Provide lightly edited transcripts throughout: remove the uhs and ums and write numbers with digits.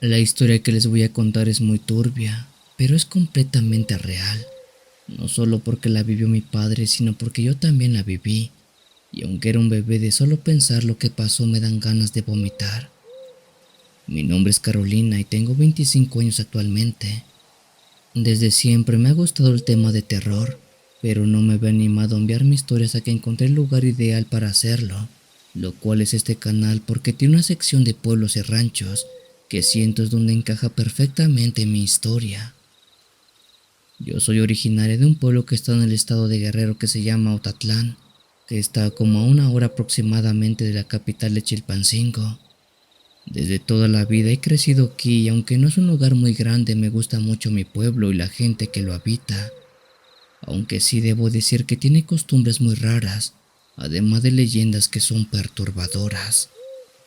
La historia que les voy a contar es muy turbia, pero es completamente real. No solo porque la vivió mi padre, sino porque yo también la viví. Y aunque era un bebé, de solo pensar lo que pasó me dan ganas de vomitar. Mi nombre es Carolina y tengo 25 años actualmente. Desde siempre me ha gustado el tema de terror, pero no me había animado a enviar mis historias hasta que encontré el lugar ideal para hacerlo, lo cual es este canal porque tiene una sección de pueblos y ranchos que siento es donde encaja perfectamente mi historia. Yo soy originaria de un pueblo que está en el estado de Guerrero que se llama Otatlán, que está como a una hora aproximadamente de la capital de Chilpancingo. Desde toda la vida he crecido aquí y aunque no es un lugar muy grande me gusta mucho mi pueblo y la gente que lo habita, aunque sí debo decir que tiene costumbres muy raras, además de leyendas que son perturbadoras.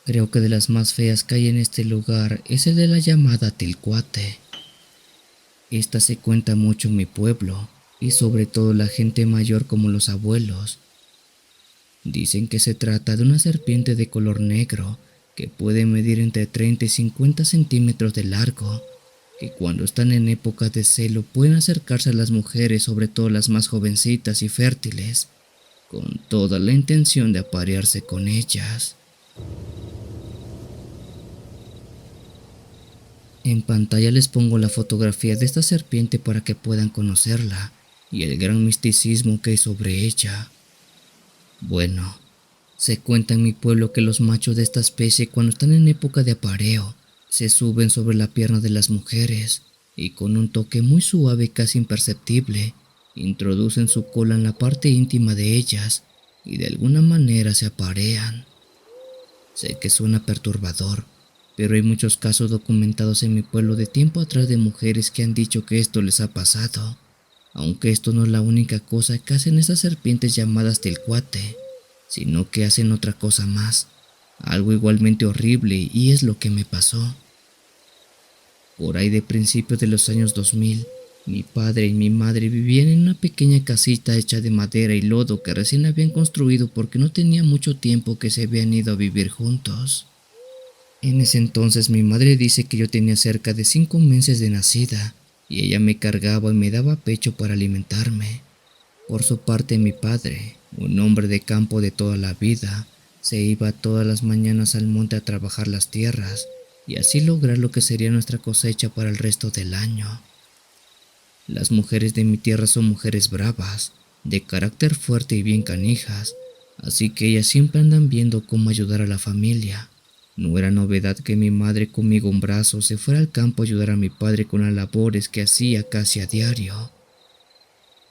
Creo que de las más feas que hay en este lugar es el de la llamada Tilcuate. Esta se cuenta mucho en mi pueblo y sobre todo la gente mayor como los abuelos. Dicen que se trata de una serpiente de color negro que puede medir entre 30 y 50 centímetros de largo, que cuando están en épocas de celo pueden acercarse a las mujeres, sobre todo las más jovencitas y fértiles, con toda la intención de aparearse con ellas. En pantalla les pongo la fotografía de esta serpiente para que puedan conocerla y el gran misticismo que hay sobre ella. Bueno, se cuenta en mi pueblo que los machos de esta especie cuando están en época de apareo se suben sobre la pierna de las mujeres y con un toque muy suave y casi imperceptible introducen su cola en la parte íntima de ellas y de alguna manera se aparean. Sé que suena perturbador, pero hay muchos casos documentados en mi pueblo de tiempo atrás de mujeres que han dicho que esto les ha pasado, aunque esto no es la única cosa que hacen esas serpientes llamadas telcuate, sino que hacen otra cosa más, algo igualmente horrible y es lo que me pasó. Por ahí de principios de los años 2000, mi padre y mi madre vivían en una pequeña casita hecha de madera y lodo que recién habían construido porque no tenía mucho tiempo que se habían ido a vivir juntos. En ese entonces mi madre dice que yo tenía cerca de 5 meses de nacida y ella me cargaba y me daba pecho para alimentarme. Por su parte mi padre, un hombre de campo de toda la vida, se iba todas las mañanas al monte a trabajar las tierras y así lograr lo que sería nuestra cosecha para el resto del año. Las mujeres de mi tierra son mujeres bravas, de carácter fuerte y bien canijas, así que ellas siempre andan viendo cómo ayudar a la familia. No era novedad que mi madre conmigo en brazos se fuera al campo a ayudar a mi padre con las labores que hacía casi a diario.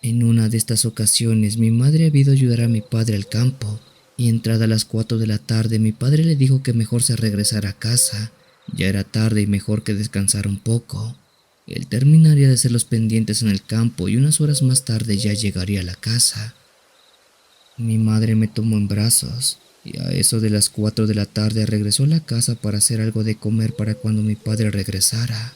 En una de estas ocasiones mi madre había ido a ayudar a mi padre al campo y entrada a las 4 de la tarde mi padre le dijo que mejor se regresara a casa. Ya era tarde y mejor que descansara un poco. Él terminaría de hacer los pendientes en el campo y unas horas más tarde ya llegaría a la casa. Mi madre me tomó en brazos y a eso de las 4 de la tarde regresó a la casa para hacer algo de comer para cuando mi padre regresara.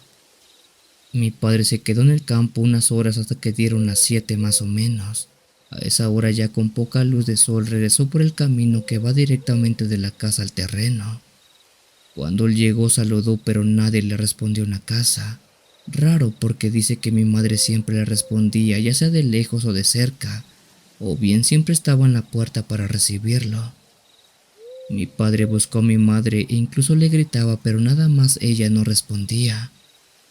Mi padre se quedó en el campo unas horas hasta que dieron las 7 más o menos. A esa hora ya con poca luz de sol regresó por el camino que va directamente de la casa al terreno. Cuando él llegó saludó pero nadie le respondió en la casa. Raro porque dice que mi madre siempre le respondía ya sea de lejos o de cerca, o bien siempre estaba en la puerta para recibirlo. Mi padre buscó a mi madre e incluso le gritaba pero nada más ella no respondía.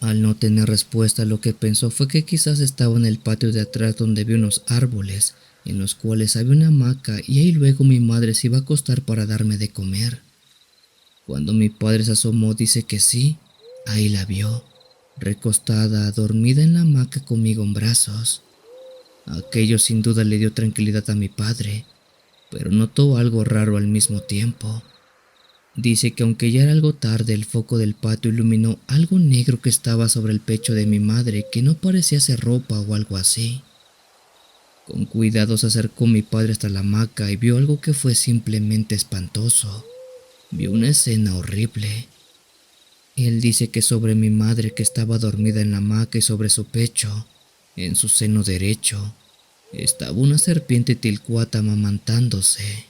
Al no tener respuesta, lo que pensó fue que quizás estaba en el patio de atrás donde vi unos árboles, en los cuales había una hamaca y ahí luego mi madre se iba a acostar para darme de comer. Cuando mi padre se asomó dice que sí, ahí la vio, recostada, dormida en la hamaca conmigo en brazos. Aquello sin duda le dio tranquilidad a mi padre, pero notó algo raro al mismo tiempo. Dice que aunque ya era algo tarde, el foco del patio iluminó algo negro que estaba sobre el pecho de mi madre que no parecía ser ropa o algo así. Con cuidado se acercó mi padre hasta la hamaca y vio algo que fue simplemente espantoso. Vio una escena horrible. Él dice que sobre mi madre que estaba dormida en la hamaca y sobre su pecho, en su seno derecho, estaba una serpiente tilcuata amamantándose.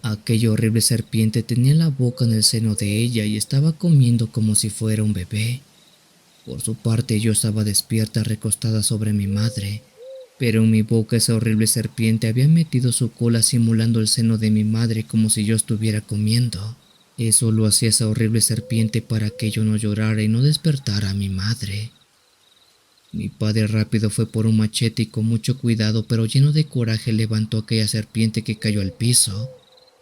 Aquella horrible serpiente tenía la boca en el seno de ella y estaba comiendo como si fuera un bebé. Por su parte, yo estaba despierta recostada sobre mi madre, pero en mi boca esa horrible serpiente había metido su cola simulando el seno de mi madre como si yo estuviera comiendo. Eso lo hacía esa horrible serpiente para que yo no llorara y no despertara a mi madre. Mi padre rápido fue por un machete y con mucho cuidado pero lleno de coraje levantó aquella serpiente que cayó al piso,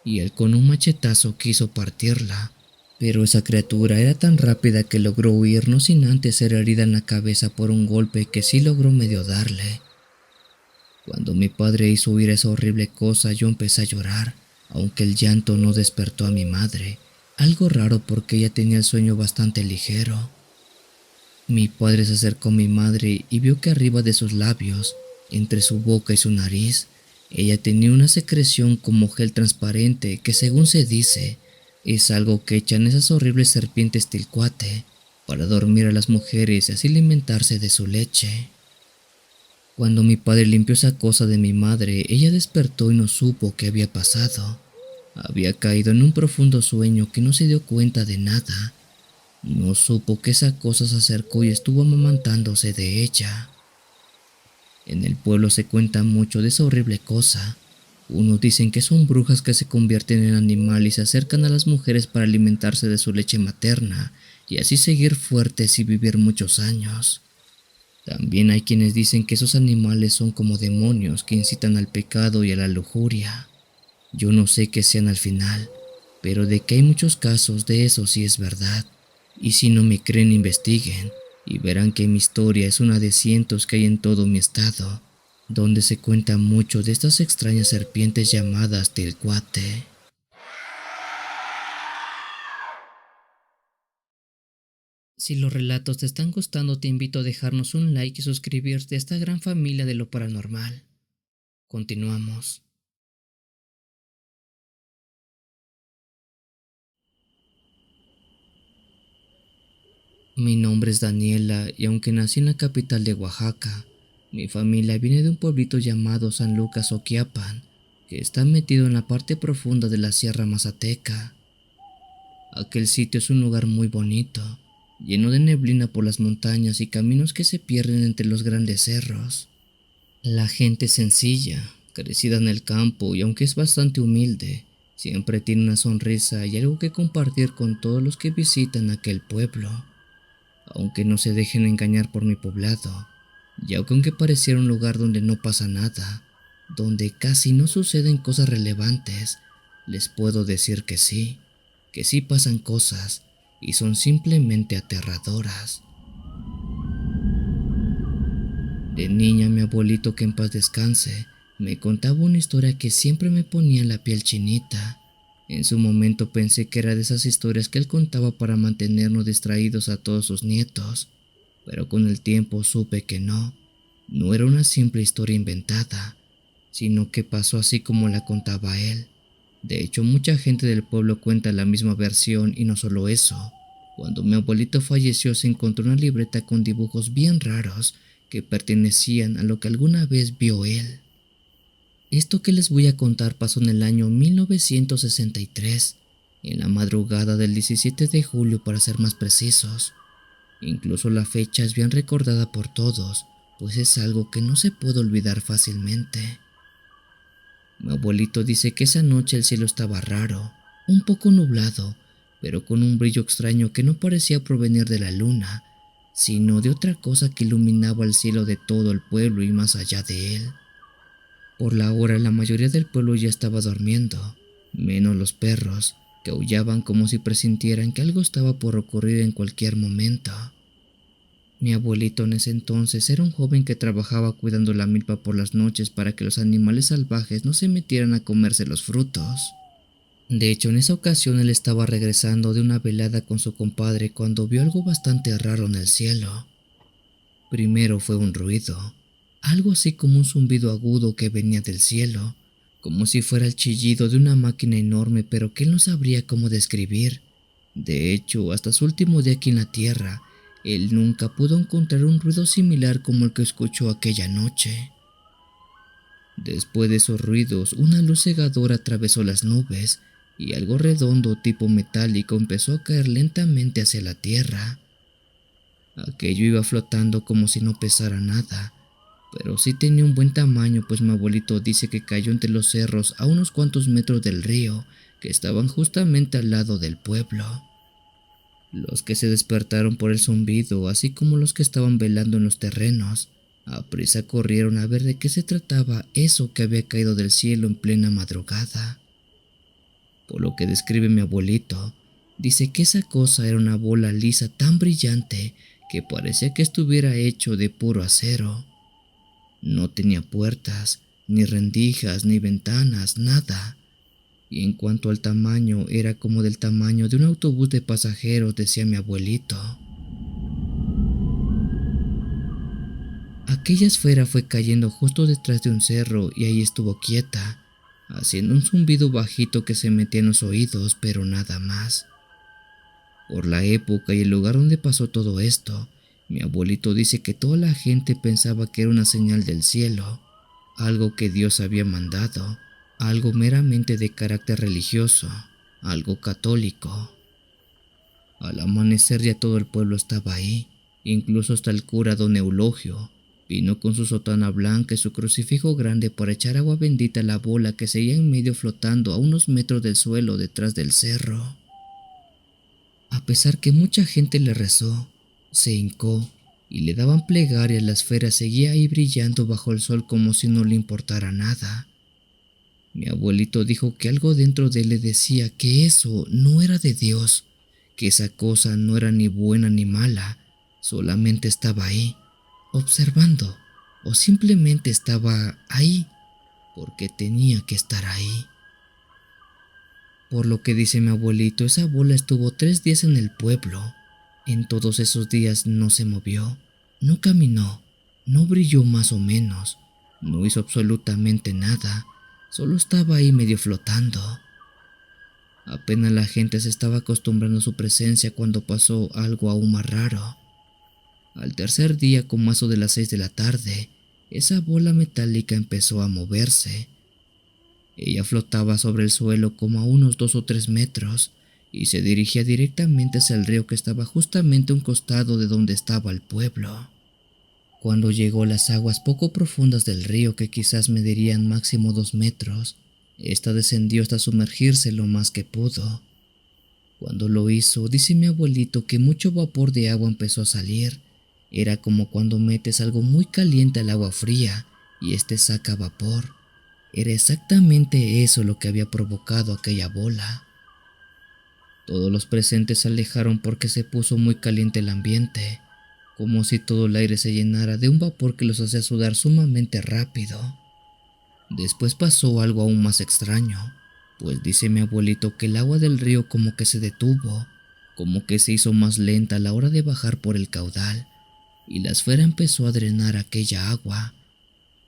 y él con un machetazo quiso partirla. Pero esa criatura era tan rápida que logró huir no sin antes ser herida en la cabeza por un golpe que sí logró medio darle. Cuando mi padre hizo huir esa horrible cosa, yo empecé a llorar, aunque el llanto no despertó a mi madre, algo raro porque ella tenía el sueño bastante ligero. Mi padre se acercó a mi madre y vio que arriba de sus labios, entre su boca y su nariz, ella tenía una secreción como gel transparente que, según se dice, es algo que echan esas horribles serpientes tilcuate para dormir a las mujeres y así alimentarse de su leche. Cuando mi padre limpió esa cosa de mi madre, ella despertó y no supo qué había pasado. Había caído en un profundo sueño que no se dio cuenta de nada. No supo que esa cosa se acercó y estuvo amamantándose de ella. En el pueblo se cuenta mucho de esa horrible cosa. Unos dicen que son brujas que se convierten en animal y se acercan a las mujeres para alimentarse de su leche materna y así seguir fuertes y vivir muchos años. También hay quienes dicen que esos animales son como demonios que incitan al pecado y a la lujuria. Yo no sé qué sean al final, pero de que hay muchos casos de eso sí es verdad. Y si no me creen, investiguen y verán que mi historia es una de cientos que hay en todo mi estado, donde se cuenta mucho de estas extrañas serpientes llamadas tilcuate. Si los relatos te están gustando, te invito a dejarnos un like y suscribirte a esta gran familia de lo paranormal. Continuamos. Mi nombre es Daniela y aunque nací en la capital de Oaxaca, mi familia viene de un pueblito llamado San Lucas Oquiapan, que está metido en la parte profunda de la Sierra Mazateca. Aquel sitio es un lugar muy bonito, lleno de neblina por las montañas y caminos que se pierden entre los grandes cerros. La gente es sencilla, crecida en el campo y aunque es bastante humilde, siempre tiene una sonrisa y algo que compartir con todos los que visitan aquel pueblo. Aunque no se dejen engañar por mi poblado, ya que aunque pareciera un lugar donde no pasa nada, donde casi no suceden cosas relevantes, les puedo decir que sí pasan cosas y son simplemente aterradoras. De niña, mi abuelito, que en paz descanse, me contaba una historia que siempre me ponía la piel chinita. En su momento pensé que era de esas historias que él contaba para mantenernos distraídos a todos sus nietos, pero con el tiempo supe que no era una simple historia inventada, sino que pasó así como la contaba él. De hecho, mucha gente del pueblo cuenta la misma versión y no solo eso. Cuando mi abuelito falleció se encontró una libreta con dibujos bien raros que pertenecían a lo que alguna vez vio él. Esto que les voy a contar pasó en el año 1963, en la madrugada del 17 de julio para ser más precisos. Incluso la fecha es bien recordada por todos, pues es algo que no se puede olvidar fácilmente. Mi abuelito dice que esa noche el cielo estaba raro, un poco nublado, pero con un brillo extraño que no parecía provenir de la luna, sino de otra cosa que iluminaba el cielo de todo el pueblo y más allá de él. Por la hora la mayoría del pueblo ya estaba durmiendo, menos los perros, que aullaban como si presintieran que algo estaba por ocurrir en cualquier momento. Mi abuelito en ese entonces era un joven que trabajaba cuidando la milpa por las noches para que los animales salvajes no se metieran a comerse los frutos. De hecho, en esa ocasión él estaba regresando de una velada con su compadre cuando vio algo bastante raro en el cielo. Primero fue un ruido, algo así como un zumbido agudo que venía del cielo, como si fuera el chillido de una máquina enorme, pero que él no sabría cómo describir. De hecho, hasta su último día aquí en la tierra, él nunca pudo encontrar un ruido similar como el que escuchó aquella noche. Después de esos ruidos, una luz cegadora atravesó las nubes y algo redondo tipo metálico empezó a caer lentamente hacia la tierra. Aquello iba flotando como si no pesara nada, pero sí tenía un buen tamaño, pues mi abuelito dice que cayó entre los cerros a unos cuantos metros del río que estaban justamente al lado del pueblo. Los que se despertaron por el zumbido, así como los que estaban velando en los terrenos, aprisa corrieron a ver de qué se trataba eso que había caído del cielo en plena madrugada. Por lo que describe mi abuelito, dice que esa cosa era una bola lisa tan brillante que parecía que estuviera hecho de puro acero. No tenía puertas, ni rendijas, ni ventanas, nada. Y en cuanto al tamaño, era como del tamaño de un autobús de pasajeros, decía mi abuelito. Aquella esfera fue cayendo justo detrás de un cerro y ahí estuvo quieta, haciendo un zumbido bajito que se metía en los oídos, pero nada más. Por la época y el lugar donde pasó todo esto, mi abuelito dice que toda la gente pensaba que era una señal del cielo, algo que Dios había mandado, algo meramente de carácter religioso, algo católico. Al amanecer ya todo el pueblo estaba ahí, incluso hasta el cura don Eulogio. Vino con su sotana blanca y su crucifijo grande para echar agua bendita a la bola que seguía en medio flotando a unos metros del suelo detrás del cerro. A pesar que mucha gente le rezó, se hincó y le daban plegaria, la esfera seguía ahí brillando bajo el sol como si no le importara nada. Mi abuelito dijo que algo dentro de él le decía que eso no era de Dios, que esa cosa no era ni buena ni mala, solamente estaba ahí, observando, o simplemente estaba ahí, porque tenía que estar ahí. Por lo que dice mi abuelito, esa bola estuvo 3 días en el pueblo. En todos esos días no se movió, no caminó, no brilló más o menos, no hizo absolutamente nada, solo estaba ahí medio flotando. Apenas la gente se estaba acostumbrando a su presencia cuando pasó algo aún más raro. Al tercer día, como a eso de las 6 de la tarde, esa bola metálica empezó a moverse. Ella flotaba sobre el suelo como a unos 2 o 3 metros y se dirigía directamente hacia el río que estaba justamente a un costado de donde estaba el pueblo. Cuando llegó a las aguas poco profundas del río, que quizás medirían máximo 2 metros, esta descendió hasta sumergirse lo más que pudo. Cuando lo hizo, dice mi abuelito que mucho vapor de agua empezó a salir. Era como cuando metes algo muy caliente al agua fría y este saca vapor. Era exactamente eso lo que había provocado aquella bola. Todos los presentes se alejaron porque se puso muy caliente el ambiente, como si todo el aire se llenara de un vapor que los hacía sudar sumamente rápido. Después pasó algo aún más extraño, pues dice mi abuelito que el agua del río como que se detuvo, como que se hizo más lenta a la hora de bajar por el caudal, y la esfera empezó a drenar aquella agua.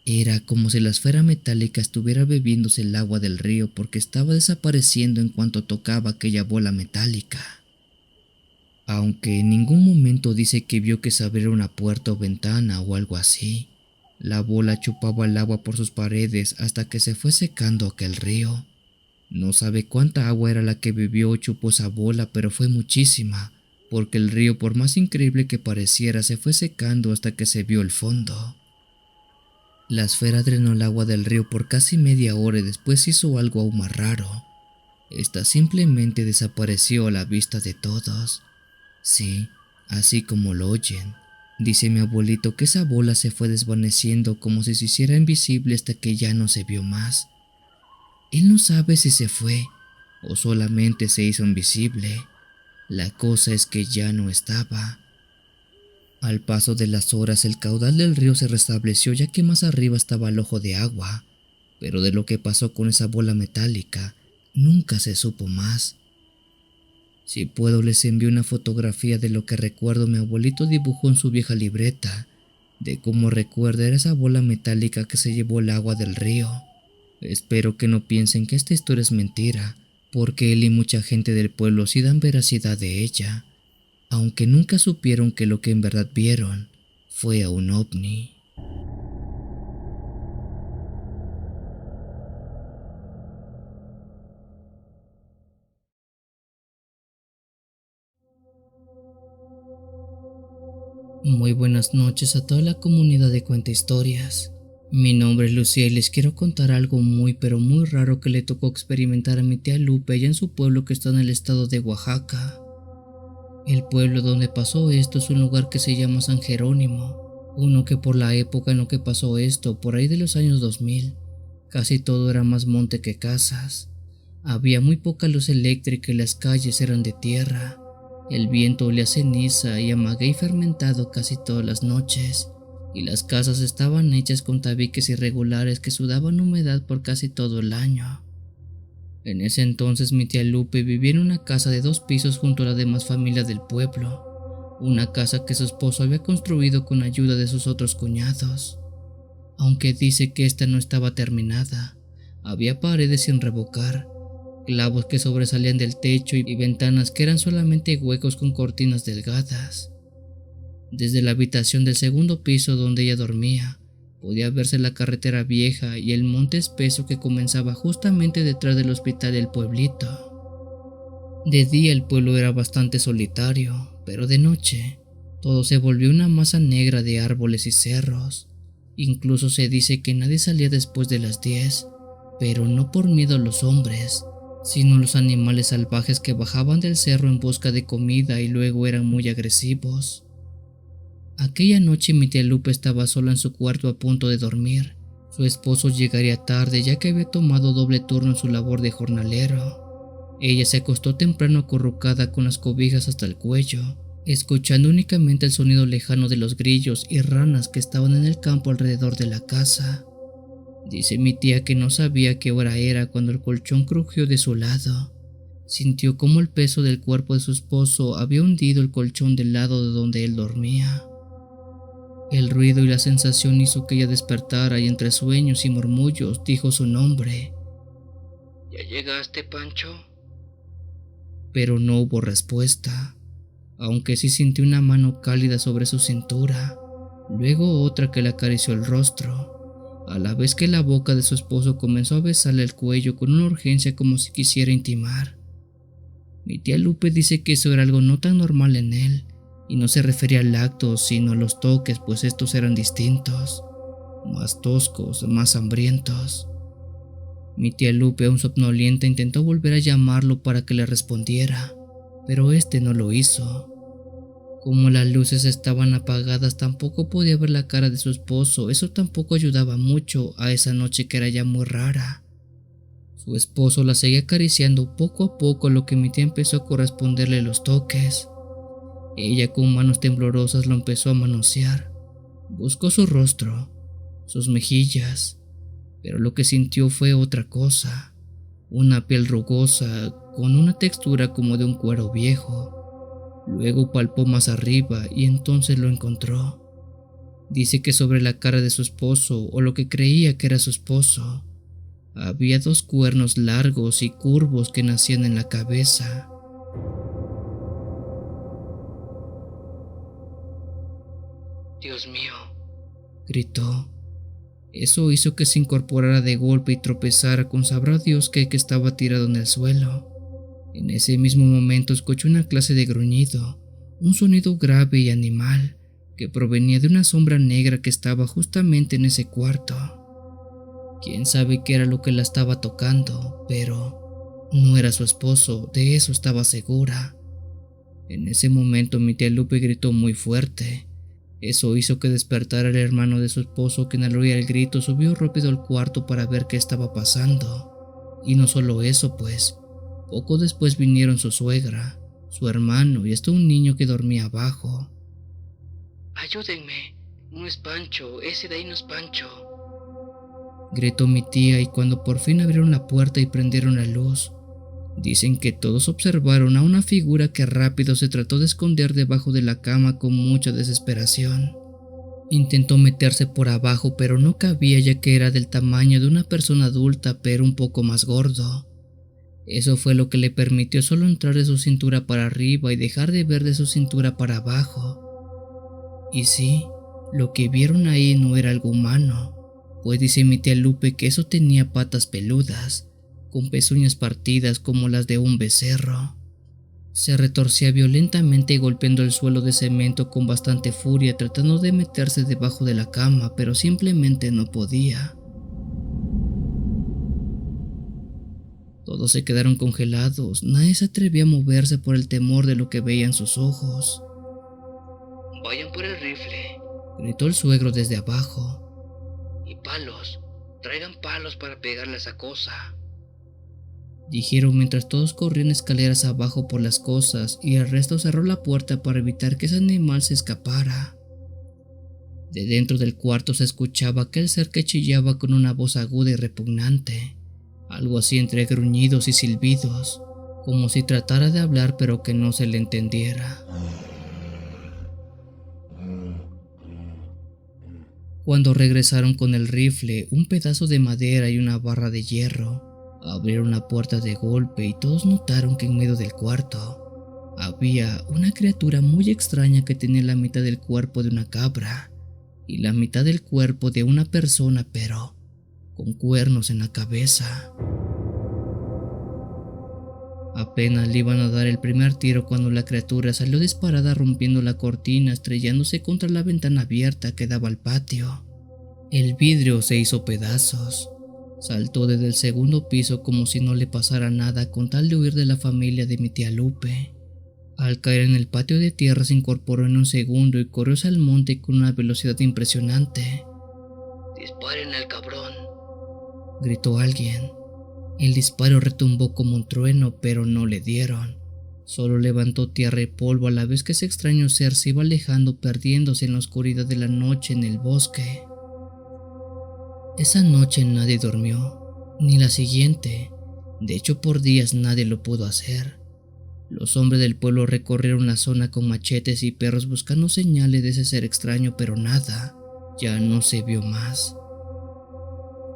Era como si la esfera metálica estuviera bebiéndose el agua del río porque estaba desapareciendo en cuanto tocaba aquella bola metálica. Aunque en ningún momento dice que vio que se abriera una puerta o ventana o algo así. La bola chupaba el agua por sus paredes hasta que se fue secando aquel río. No sabe cuánta agua era la que bebió o chupó esa bola, pero fue muchísima, porque el río, por más increíble que pareciera, se fue secando hasta que se vio el fondo. La esfera drenó el agua del río por casi media hora y después hizo algo aún más raro. Esta simplemente desapareció a la vista de todos. Sí, así como lo oyen. Dice mi abuelito que esa bola se fue desvaneciendo como si se hiciera invisible hasta que ya no se vio más. Él no sabe si se fue o solamente se hizo invisible. La cosa es que ya no estaba. Al paso de las horas, el caudal del río se restableció, ya que más arriba estaba el ojo de agua, pero de lo que pasó con esa bola metálica nunca se supo más. Si puedo, les envío una fotografía de lo que recuerdo mi abuelito dibujó en su vieja libreta, de cómo recuerda era esa bola metálica que se llevó el agua del río. Espero que no piensen que esta historia es mentira, porque él y mucha gente del pueblo sí dan veracidad de ella, aunque nunca supieron que lo que en verdad vieron fue a un ovni. Muy buenas noches a toda la comunidad de Cuenta Historias. Mi nombre es Lucía y les quiero contar algo muy pero muy raro que le tocó experimentar a mi tía Lupe allá en su pueblo que está en el estado de Oaxaca. El pueblo donde pasó esto es un lugar que se llama San Jerónimo, uno que por la época en lo que pasó esto, por ahí de los años 2000, casi todo era más monte que casas. Había muy poca luz eléctrica y las calles eran de tierra. El viento olía a ceniza y a maguey fermentado casi todas las noches, y las casas estaban hechas con tabiques irregulares que sudaban humedad por casi todo el año. En ese entonces mi tía Lupe vivía en una casa de 2 pisos junto a las demás familias del pueblo, una casa que su esposo había construido con ayuda de sus otros cuñados. Aunque dice que esta no estaba terminada, había paredes sin revocar, clavos que sobresalían del techo y ventanas que eran solamente huecos con cortinas delgadas. Desde la habitación del segundo piso donde ella dormía, podía verse la carretera vieja y el monte espeso que comenzaba justamente detrás del hospital del pueblito. De día el pueblo era bastante solitario, pero de noche todo se volvió una masa negra de árboles y cerros. Incluso se dice que nadie salía después de las 10, pero no por miedo a los hombres, sino los animales salvajes que bajaban del cerro en busca de comida y luego eran muy agresivos. Aquella noche mi tía Lupe estaba sola en su cuarto a punto de dormir. Su esposo llegaría tarde ya que había tomado doble turno en su labor de jornalero. Ella se acostó temprano acurrucada con las cobijas hasta el cuello, escuchando únicamente el sonido lejano de los grillos y ranas que estaban en el campo alrededor de la casa. Dice mi tía que no sabía qué hora era cuando el colchón crujió de su lado. Sintió como el peso del cuerpo de su esposo había hundido el colchón del lado de donde él dormía. El ruido y la sensación hizo que ella despertara y entre sueños y murmullos dijo su nombre. ¿Ya llegaste, Pancho? Pero no hubo respuesta, aunque sí sintió una mano cálida sobre su cintura, luego otra que le acarició el rostro, a la vez que la boca de su esposo comenzó a besarle el cuello con una urgencia como si quisiera intimar. Mi tía Lupe dice que eso era algo no tan normal en él, y no se refería al acto sino a los toques, pues estos eran distintos, más toscos, más hambrientos. Mi tía Lupe, aún somnolienta, intentó volver a llamarlo para que le respondiera, pero este no lo hizo. Como las luces estaban apagadas, tampoco podía ver la cara de su esposo. Eso tampoco ayudaba mucho a esa noche que era ya muy rara. Su esposo la seguía acariciando poco a poco, a lo que mi tía empezó a corresponderle los toques. Ella con manos temblorosas lo empezó a manosear. Buscó su rostro, sus mejillas, pero lo que sintió fue otra cosa. Una piel rugosa con una textura como de un cuero viejo. Luego palpó más arriba y entonces lo encontró. Dice que sobre la cara de su esposo, o lo que creía que era su esposo, había 2 cuernos largos y curvos que nacían en la cabeza. Dios mío, Gritó. Eso hizo que se incorporara de golpe y tropezara con sabrá Dios qué que estaba tirado en el suelo. En ese mismo momento escuchó una clase de gruñido, un sonido grave y animal que provenía de una sombra negra que estaba justamente en ese cuarto. Quién sabe qué era lo que la estaba tocando, pero no era su esposo, de eso estaba segura. En ese momento mi tía Lupe gritó muy fuerte. Eso hizo que despertara el hermano de su esposo, quien al oír el grito subió rápido al cuarto para ver qué estaba pasando. Y no solo eso, pues poco después vinieron su suegra, su hermano y hasta un niño que dormía abajo. ayúdenme. No es Pancho, ese de ahí no es Pancho. Gritó mi tía, y cuando por fin abrieron la puerta y prendieron la luz, dicen que todos observaron a una figura que rápido se trató de esconder debajo de la cama con mucha desesperación. Intentó meterse por abajo, pero no cabía, ya que era del tamaño de una persona adulta pero un poco más gordo. Eso fue lo que le permitió solo entrar de su cintura para arriba y dejar de ver de su cintura para abajo. Y sí, lo que vieron ahí no era algo humano, pues dice mi tía Lupe que eso tenía patas peludas, con pezuñas partidas como las de un becerro. Se retorcía violentamente golpeando el suelo de cemento con bastante furia, tratando de meterse debajo de la cama, pero simplemente no podía. Todos se quedaron congelados, nadie se atrevía a moverse por el temor de lo que veían sus ojos. Vayan por el rifle. Gritó el suegro desde abajo. Y palos. Traigan palos para pegarle a esa cosa. Dijeron mientras todos corrían escaleras abajo por las cosas y el resto cerró la puerta para evitar que ese animal se escapara. De dentro del cuarto se escuchaba aquel ser que chillaba con una voz aguda y repugnante, algo así entre gruñidos y silbidos, como si tratara de hablar pero que no se le entendiera. Cuando regresaron con el rifle, un pedazo de madera y una barra de hierro, abrieron la puerta de golpe y todos notaron que en medio del cuarto había una criatura muy extraña que tenía la mitad del cuerpo de una cabra y la mitad del cuerpo de una persona, pero con cuernos en la cabeza. Apenas le iban a dar el primer tiro cuando la criatura salió disparada rompiendo la cortina, estrellándose contra la ventana abierta que daba al patio. El vidrio se hizo pedazos. Saltó desde el segundo piso como si no le pasara nada con tal de huir de la familia de mi tía Lupe. Al caer en el patio de tierra se incorporó en un segundo y corrió hacia el monte con una velocidad impresionante. ¡Disparen al cabrón!, gritó alguien. El disparo retumbó como un trueno, pero no le dieron. Solo levantó tierra y polvo a la vez que ese extraño ser se iba alejando, perdiéndose en la oscuridad de la noche en el bosque. Esa noche nadie durmió, ni la siguiente. De hecho, por días nadie lo pudo hacer. Los hombres del pueblo recorrieron la zona con machetes y perros buscando señales de ese ser extraño, pero nada, ya no se vio más.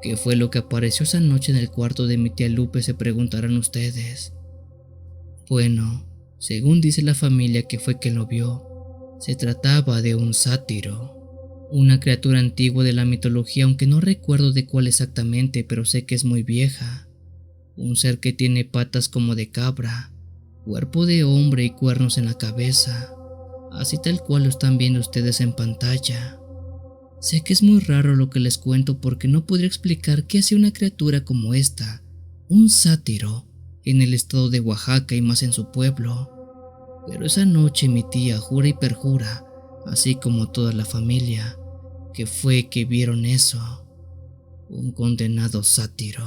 ¿Qué fue lo que apareció esa noche en el cuarto de mi tía Lupe?, se preguntarán ustedes. Bueno, según dice la familia que fue quien lo vio, se trataba de un sátiro. Una criatura antigua de la mitología, aunque no recuerdo de cuál exactamente, pero sé que es muy vieja. Un ser que tiene patas como de cabra, cuerpo de hombre y cuernos en la cabeza, así tal cual lo están viendo ustedes en pantalla. Sé que es muy raro lo que les cuento porque no podría explicar qué hacía una criatura como esta, un sátiro, en el estado de Oaxaca y más en su pueblo. Pero esa noche mi tía jura y perjura, así como toda la familia, que fue que vieron eso, un condenado sátiro.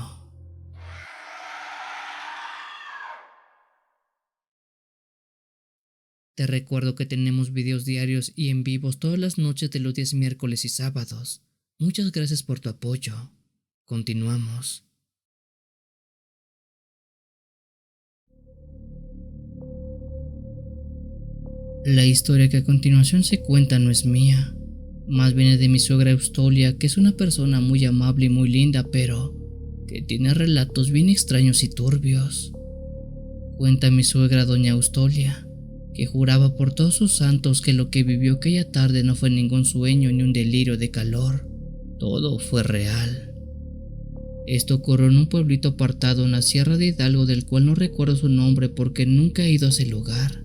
Te recuerdo que tenemos videos diarios y en vivos todas las noches de los días miércoles y sábados. Muchas gracias por tu apoyo. Continuamos. La historia que a continuación se cuenta no es mía, más bien es de mi suegra Eustolia, que es una persona muy amable y muy linda, pero que tiene relatos bien extraños y turbios. Cuenta mi suegra doña Eustolia, que juraba por todos sus santos que lo que vivió aquella tarde no fue ningún sueño ni un delirio de calor, todo fue real. Esto ocurrió en un pueblito apartado en la Sierra de Hidalgo, del cual no recuerdo su nombre porque nunca he ido a ese lugar.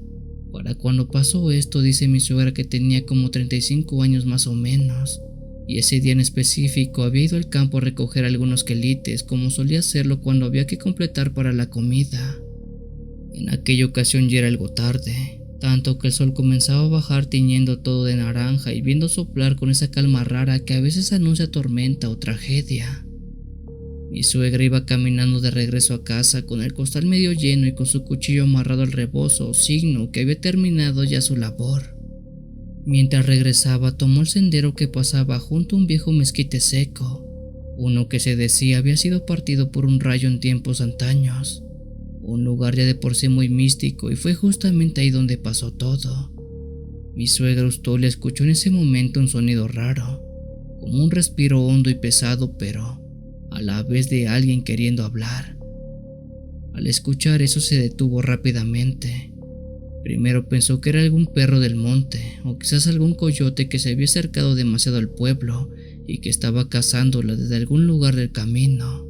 Para cuando pasó esto, dice mi suegra que tenía como 35 años más o menos, y ese día en específico había ido al campo a recoger algunos quelites, como solía hacerlo cuando había que completar para la comida. En aquella ocasión ya era algo tarde, tanto que el sol comenzaba a bajar tiñendo todo de naranja y viendo soplar con esa calma rara que a veces anuncia tormenta o tragedia. Mi suegra iba caminando de regreso a casa con el costal medio lleno y con su cuchillo amarrado al rebozo, signo que había terminado ya su labor. Mientras regresaba, tomó el sendero que pasaba junto a un viejo mezquite seco, uno que se decía había sido partido por un rayo en tiempos antaños, un lugar ya de por sí muy místico, y fue justamente ahí donde pasó todo. Mi suegra Eustolia escuchó en ese momento un sonido raro, como un respiro hondo y pesado, pero a la vez de alguien queriendo hablar. Al escuchar eso se detuvo rápidamente. Primero pensó que era algún perro del monte o quizás algún coyote que se había acercado demasiado al pueblo y que estaba cazándola desde algún lugar del camino.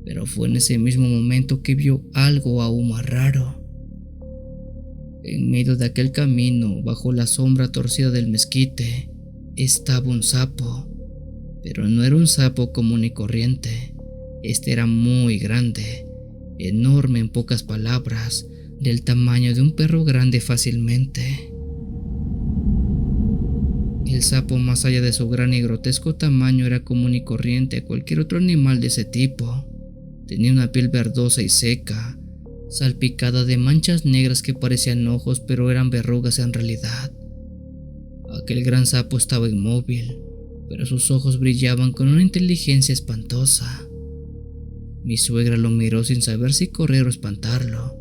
Pero fue en ese mismo momento que vio algo aún más raro. En medio de aquel camino, bajo la sombra torcida del mezquite, estaba un sapo, pero no era un sapo común y corriente. Este era muy grande, enorme en pocas palabras, del tamaño de un perro grande fácilmente. El sapo, más allá de su gran y grotesco tamaño, era común y corriente a cualquier otro animal de ese tipo. Tenía una piel verdosa y seca, salpicada de manchas negras que parecían ojos, pero eran verrugas en realidad. Aquel gran sapo estaba inmóvil, pero sus ojos brillaban con una inteligencia espantosa. Mi suegra lo miró sin saber si correr o espantarlo,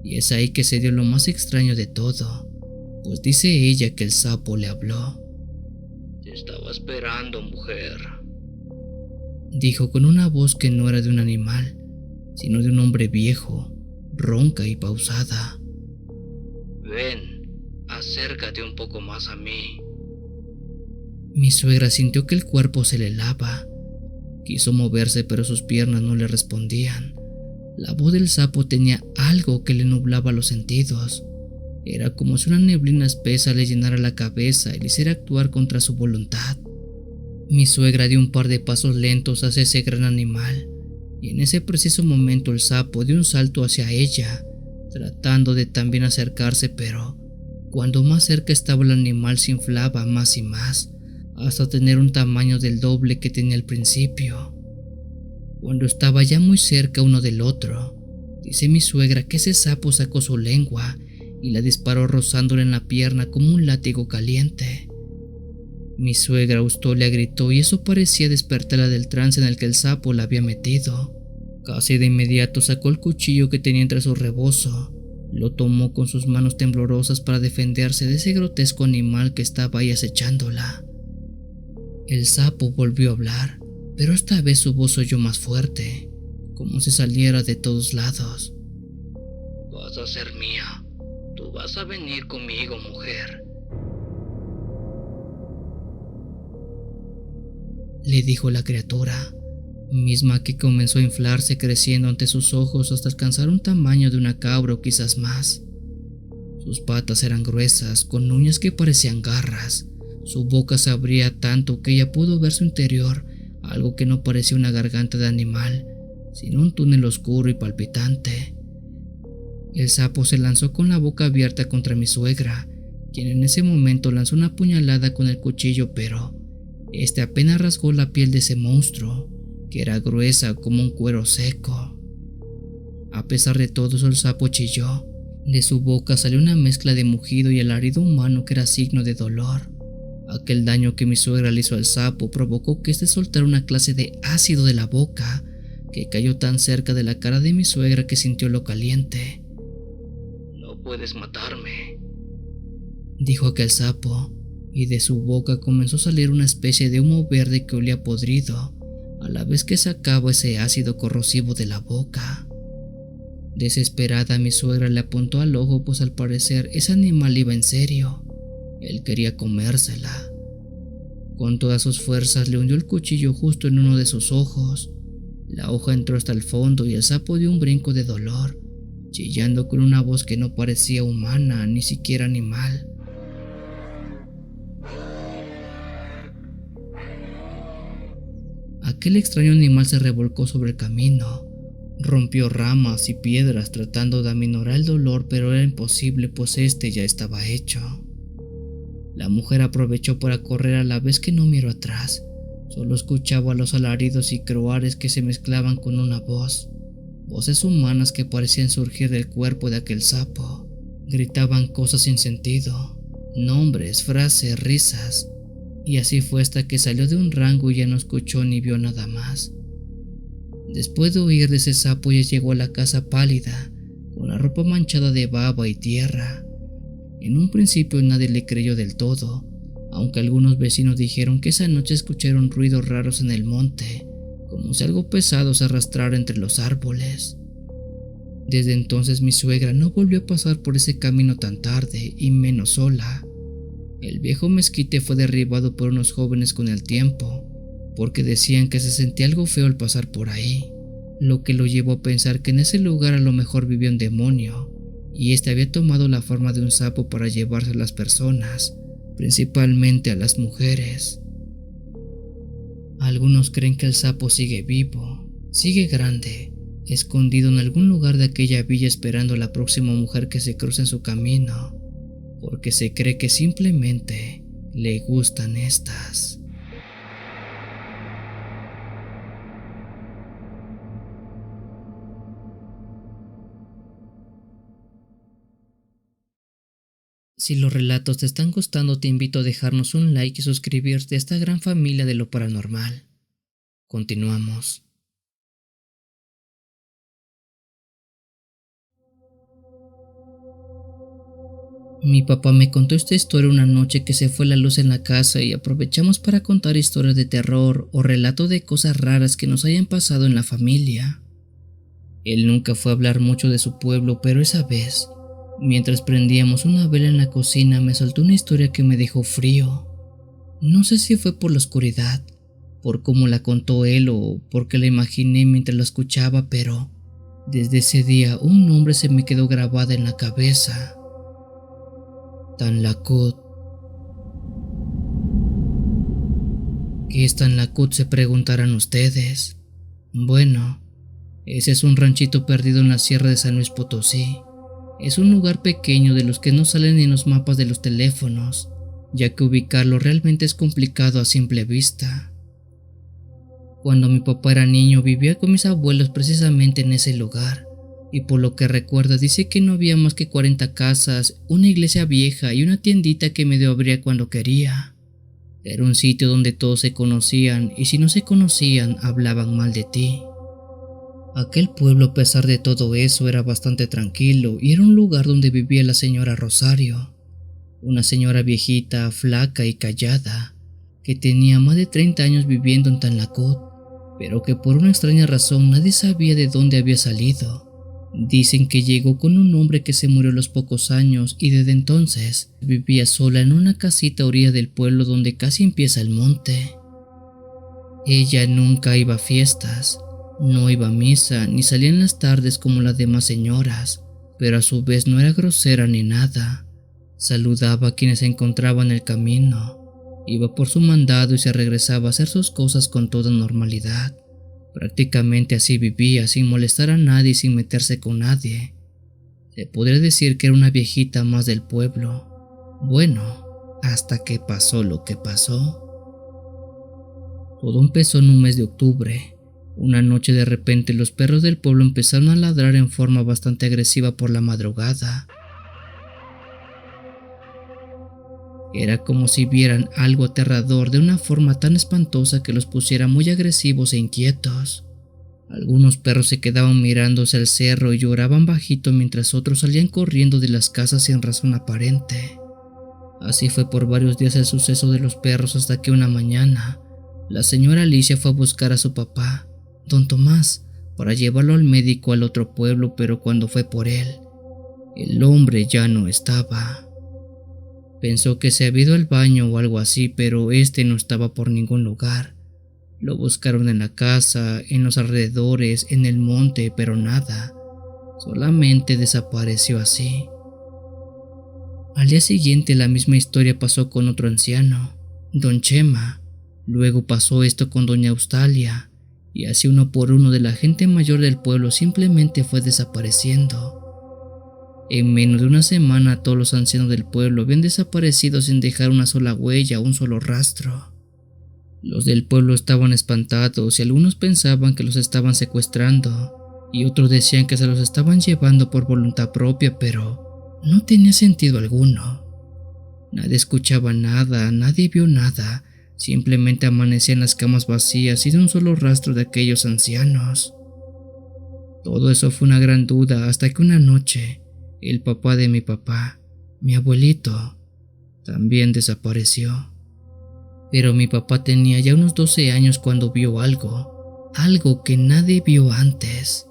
y es ahí que se dio lo más extraño de todo, pues dice ella que el sapo le habló. Te estaba esperando, mujer, dijo con una voz que no era de un animal, sino de un hombre viejo, ronca y pausada. Ven, acércate un poco más a mí. Mi suegra sintió que el cuerpo se le helaba. Quiso moverse, pero sus piernas no le respondían. La voz del sapo tenía algo que le nublaba los sentidos. Era como si una neblina espesa le llenara la cabeza y le hiciera actuar contra su voluntad. Mi suegra dio un par de pasos lentos hacia ese gran animal, y en ese preciso momento el sapo dio un salto hacia ella, tratando de también acercarse, pero cuando más cerca estaba el animal se inflaba más y más, hasta tener un tamaño del doble que tenía al principio. Cuando estaba ya muy cerca uno del otro, dice mi suegra que ese sapo sacó su lengua y la disparó rozándole en la pierna como un látigo caliente. Mi suegra Austolia gritó y eso parecía despertarla del trance en el que el sapo la había metido. Casi de inmediato sacó el cuchillo que tenía entre su rebozo, lo tomó con sus manos temblorosas para defenderse de ese grotesco animal que estaba ahí acechándola. El sapo volvió a hablar, pero esta vez su voz oyó más fuerte, como si saliera de todos lados. Vas a ser mía. Tú vas a venir conmigo, mujer. Le dijo la criatura, misma que comenzó a inflarse creciendo ante sus ojos hasta alcanzar un tamaño de una cabra o quizás más. Sus patas eran gruesas, con uñas que parecían garras. Su boca se abría tanto que ella pudo ver su interior, algo que no parecía una garganta de animal, sino un túnel oscuro y palpitante. El sapo se lanzó con la boca abierta contra mi suegra, quien en ese momento lanzó una puñalada con el cuchillo, pero este apenas rasgó la piel de ese monstruo, que era gruesa como un cuero seco. A pesar de todo eso, el sapo chilló. De su boca salió una mezcla de mugido y alarido humano que era signo de dolor. Aquel daño que mi suegra le hizo al sapo provocó que este soltara una clase de ácido de la boca, que cayó tan cerca de la cara de mi suegra que sintió lo caliente. No puedes matarme, dijo aquel sapo, y de su boca comenzó a salir una especie de humo verde que olía podrido, a la vez que sacaba ese ácido corrosivo de la boca. Desesperada, mi suegra le apuntó al ojo, pues al parecer ese animal iba en serio. Él quería comérsela. Con todas sus fuerzas le hundió el cuchillo justo en uno de sus ojos. La hoja entró hasta el fondo y el sapo dio un brinco de dolor, chillando con una voz que no parecía humana, ni siquiera animal. Aquel extraño animal se revolcó sobre el camino, rompió ramas y piedras tratando de aminorar el dolor, pero era imposible, pues este ya estaba hecho. La mujer aprovechó para correr a la vez que no miró atrás. Solo escuchaba los alaridos y croares que se mezclaban con una voz. Voces humanas que parecían surgir del cuerpo de aquel sapo. Gritaban cosas sin sentido, nombres, frases, risas. Y así fue hasta que salió de un rango y ya no escuchó ni vio nada más. Después de huir de ese sapo, ella llegó a la casa pálida, con la ropa manchada de baba y tierra. En un principio nadie le creyó del todo, aunque algunos vecinos dijeron que esa noche escucharon ruidos raros en el monte, como si algo pesado se arrastrara entre los árboles. Desde entonces mi suegra no volvió a pasar por ese camino tan tarde, y menos sola. El viejo mezquite fue derribado por unos jóvenes con el tiempo, porque decían que se sentía algo feo al pasar por ahí, lo que lo llevó a pensar que en ese lugar a lo mejor vivía un demonio, y este había tomado la forma de un sapo para llevarse a las personas, principalmente a las mujeres. Algunos creen que el sapo sigue vivo, sigue grande, escondido en algún lugar de aquella villa esperando a la próxima mujer que se cruce en su camino, porque se cree que simplemente le gustan estas. Si los relatos te están gustando, te invito a dejarnos un like y suscribirte a esta gran familia de lo paranormal. Continuamos. Mi papá me contó esta historia una noche que se fue la luz en la casa y aprovechamos para contar historias de terror o relatos de cosas raras que nos hayan pasado en la familia. Él nunca fue a hablar mucho de su pueblo, pero esa vez, mientras prendíamos una vela en la cocina, me soltó una historia que me dejó frío. No sé si fue por la oscuridad, por cómo la contó él o porque la imaginé mientras la escuchaba, pero desde ese día un nombre se me quedó grabado en la cabeza. Tanlacut. ¿Qué es Tanlacut?, se preguntarán ustedes. Bueno, ese es un ranchito perdido en la sierra de San Luis Potosí. Es un lugar pequeño de los que no salen en los mapas de los teléfonos, ya que ubicarlo realmente es complicado a simple vista. Cuando mi papá era niño vivía con mis abuelos precisamente en ese lugar, y por lo que recuerda dice que no había más que 40 casas, una iglesia vieja y una tiendita que medio abría cuando quería. Era un sitio donde todos se conocían y si no se conocían hablaban mal de ti. Aquel pueblo, a pesar de todo eso, era bastante tranquilo y era un lugar donde vivía la señora Rosario, una señora viejita, flaca y callada, que tenía más de 30 años viviendo en Tanlacut, pero que por una extraña razón nadie sabía de dónde había salido. Dicen que llegó con un hombre que se murió a los pocos años y desde entonces vivía sola en una casita a orilla del pueblo donde casi empieza el monte. Ella nunca iba a fiestas, no iba a misa ni salía en las tardes como las demás señoras, pero a su vez no era grosera ni nada. Saludaba a quienes se encontraban en el camino, iba por su mandado y se regresaba a hacer sus cosas con toda normalidad. Prácticamente así vivía, sin molestar a nadie y sin meterse con nadie. Se podría decir que era una viejita más del pueblo. Bueno, hasta que pasó lo que pasó. Todo empezó en un mes de octubre. Una noche de repente los perros del pueblo empezaron a ladrar en forma bastante agresiva por la madrugada. Era como si vieran algo aterrador de una forma tan espantosa que los pusiera muy agresivos e inquietos. Algunos perros se quedaban mirándose al cerro y lloraban bajito mientras otros salían corriendo de las casas sin razón aparente. Así fue por varios días el suceso de los perros hasta que una mañana la señora Alicia fue a buscar a su papá, don Tomás, para llevarlo al médico al otro pueblo, pero cuando fue por él, el hombre ya no estaba. Pensó que se había ido al baño o algo así, pero este no estaba por ningún lugar. Lo buscaron en la casa, en los alrededores, en el monte, pero nada. Solamente desapareció así. Al día siguiente la misma historia pasó con otro anciano, don Chema. Luego pasó esto con doña Australia, y así uno por uno de la gente mayor del pueblo simplemente fue desapareciendo. En menos de una semana todos los ancianos del pueblo habían desaparecido sin dejar una sola huella o un solo rastro. Los del pueblo estaban espantados y algunos pensaban que los estaban secuestrando y otros decían que se los estaban llevando por voluntad propia, pero no tenía sentido alguno. Nadie escuchaba nada, nadie vio nada, simplemente amanecían las camas vacías sin un solo rastro de aquellos ancianos. Todo eso fue una gran duda hasta que una noche el papá de mi papá, mi abuelito, también desapareció. Pero mi papá tenía ya unos 12 años cuando vio algo que nadie vio antes.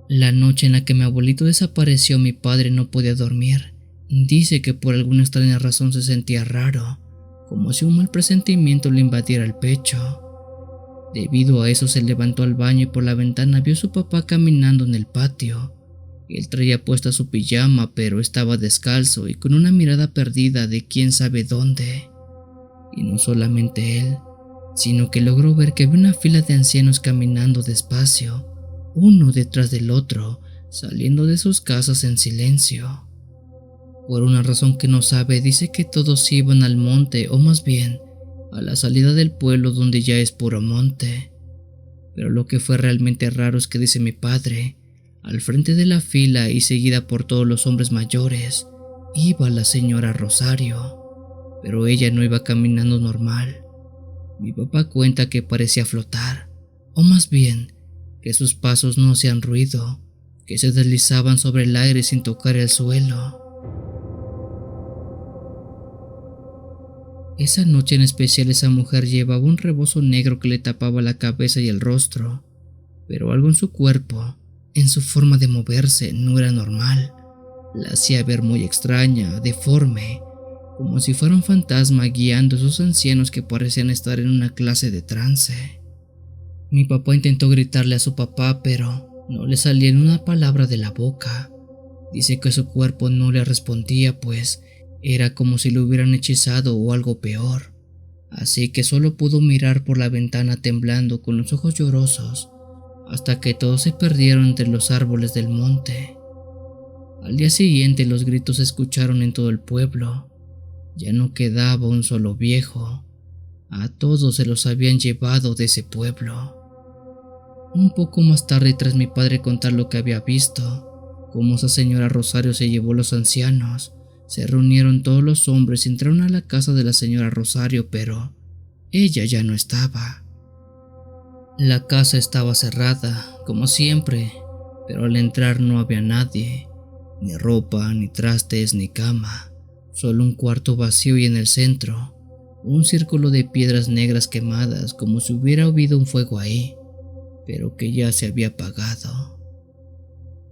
La noche en la que mi abuelito desapareció, mi padre no podía dormir. Dice que por alguna extraña razón se sentía raro, como si un mal presentimiento le invadiera el pecho. Debido a eso se levantó al baño y por la ventana vio a su papá caminando en el patio. Él traía puesta su pijama, pero estaba descalzo y con una mirada perdida de quién sabe dónde. Y no solamente él, sino que logró ver que había una fila de ancianos caminando despacio, uno detrás del otro, saliendo de sus casas en silencio. Por una razón que no sabe, dice que todos iban al monte, o más bien, a la salida del pueblo donde ya es puro monte. Pero lo que fue realmente raro es que, dice mi padre, al frente de la fila y seguida por todos los hombres mayores, iba la señora Rosario, pero ella no iba caminando normal. Mi papá cuenta que parecía flotar, o más bien, que sus pasos no hacían ruido, que se deslizaban sobre el aire sin tocar el suelo. Esa noche en especial esa mujer llevaba un rebozo negro que le tapaba la cabeza y el rostro, pero algo en su cuerpo, en su forma de moverse, no era normal. La hacía ver muy extraña, deforme, como si fuera un fantasma guiando a esos ancianos que parecían estar en una clase de trance. Mi papá intentó gritarle a su papá, pero no le salía ni una palabra de la boca. Dice que su cuerpo no le respondía, pues era como si lo hubieran hechizado o algo peor. Así que solo pudo mirar por la ventana temblando con los ojos llorosos, hasta que todos se perdieron entre los árboles del monte. Al día siguiente los gritos se escucharon en todo el pueblo. Ya no quedaba un solo viejo. A todos se los habían llevado de ese pueblo. Un poco más tarde, tras mi padre contar lo que había visto, cómo esa señora Rosario se llevó a los ancianos, se reunieron todos los hombres y entraron a la casa de la señora Rosario, pero ella ya no estaba. La casa estaba cerrada, como siempre, pero al entrar no había nadie, ni ropa, ni trastes, ni cama, solo un cuarto vacío y en el centro, un círculo de piedras negras quemadas como si hubiera habido un fuego ahí, pero que ya se había apagado.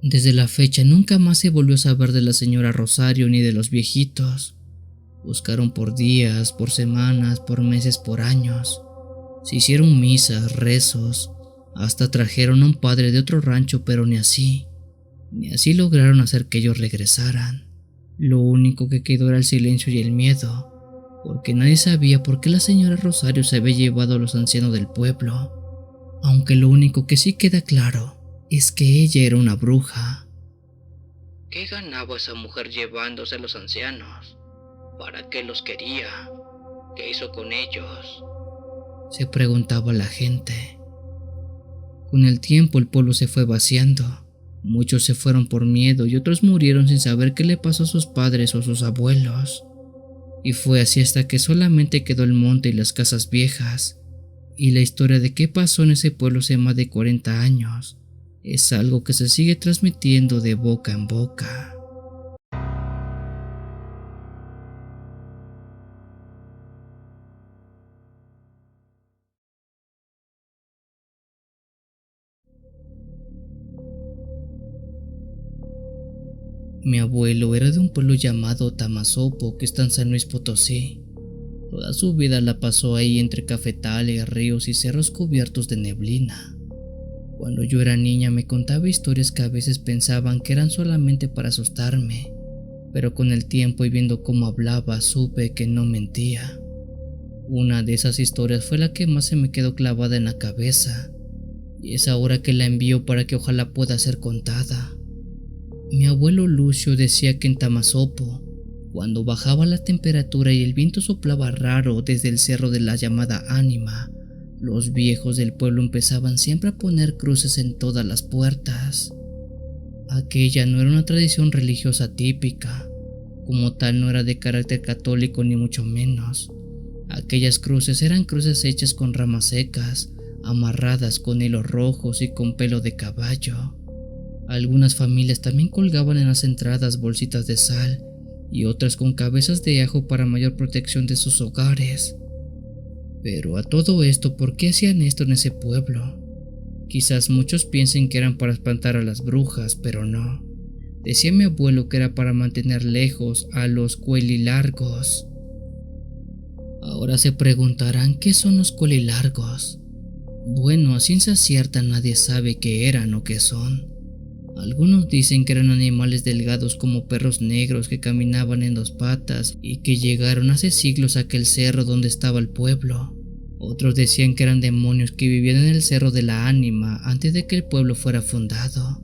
Desde la fecha nunca más se volvió a saber de la señora Rosario ni de los viejitos. Buscaron por días, por semanas, por meses, por años. Se hicieron misas, rezos, hasta trajeron a un padre de otro rancho, pero ni así lograron hacer que ellos regresaran. Lo único que quedó era el silencio y el miedo, porque nadie sabía por qué la señora Rosario se había llevado a los ancianos del pueblo, aunque lo único que sí queda claro es que ella era una bruja. ¿Qué ganaba esa mujer llevándose a los ancianos? ¿Para qué los quería? ¿Qué hizo con ellos? Se preguntaba la gente. Con el tiempo el pueblo se fue vaciando. Muchos se fueron por miedo y otros murieron sin saber qué le pasó a sus padres o sus abuelos. Y fue así hasta que solamente quedó el monte y las casas viejas. Y la historia de qué pasó en ese pueblo hace más de 40 años es algo que se sigue transmitiendo de boca en boca. Mi abuelo era de un pueblo llamado Tamazopo, que está en San Luis Potosí. Toda su vida la pasó ahí entre cafetales, ríos y cerros cubiertos de neblina. Cuando yo era niña me contaba historias que a veces pensaban que eran solamente para asustarme, pero con el tiempo y viendo cómo hablaba supe que no mentía. Una de esas historias fue la que más se me quedó clavada en la cabeza, y es ahora que la envío para que ojalá pueda ser contada. Mi abuelo Lucio decía que en Tamazopo, cuando bajaba la temperatura y el viento soplaba raro desde el cerro de la llamada Ánima, los viejos del pueblo empezaban siempre a poner cruces en todas las puertas. Aquella no era una tradición religiosa típica, como tal no era de carácter católico ni mucho menos. Aquellas cruces eran cruces hechas con ramas secas, amarradas con hilos rojos y con pelo de caballo. Algunas familias también colgaban en las entradas bolsitas de sal y otras con cabezas de ajo para mayor protección de sus hogares. Pero a todo esto, ¿por qué hacían esto en ese pueblo? Quizás muchos piensen que eran para espantar a las brujas, pero no. Decía mi abuelo que era para mantener lejos a los cuelilargos. Ahora se preguntarán qué son los cuelilargos. Bueno, a ciencia cierta nadie sabe qué eran o qué son. Algunos dicen que eran animales delgados como perros negros que caminaban en dos patas y que llegaron hace siglos a aquel cerro donde estaba el pueblo. Otros decían que eran demonios que vivían en el Cerro de la Ánima antes de que el pueblo fuera fundado.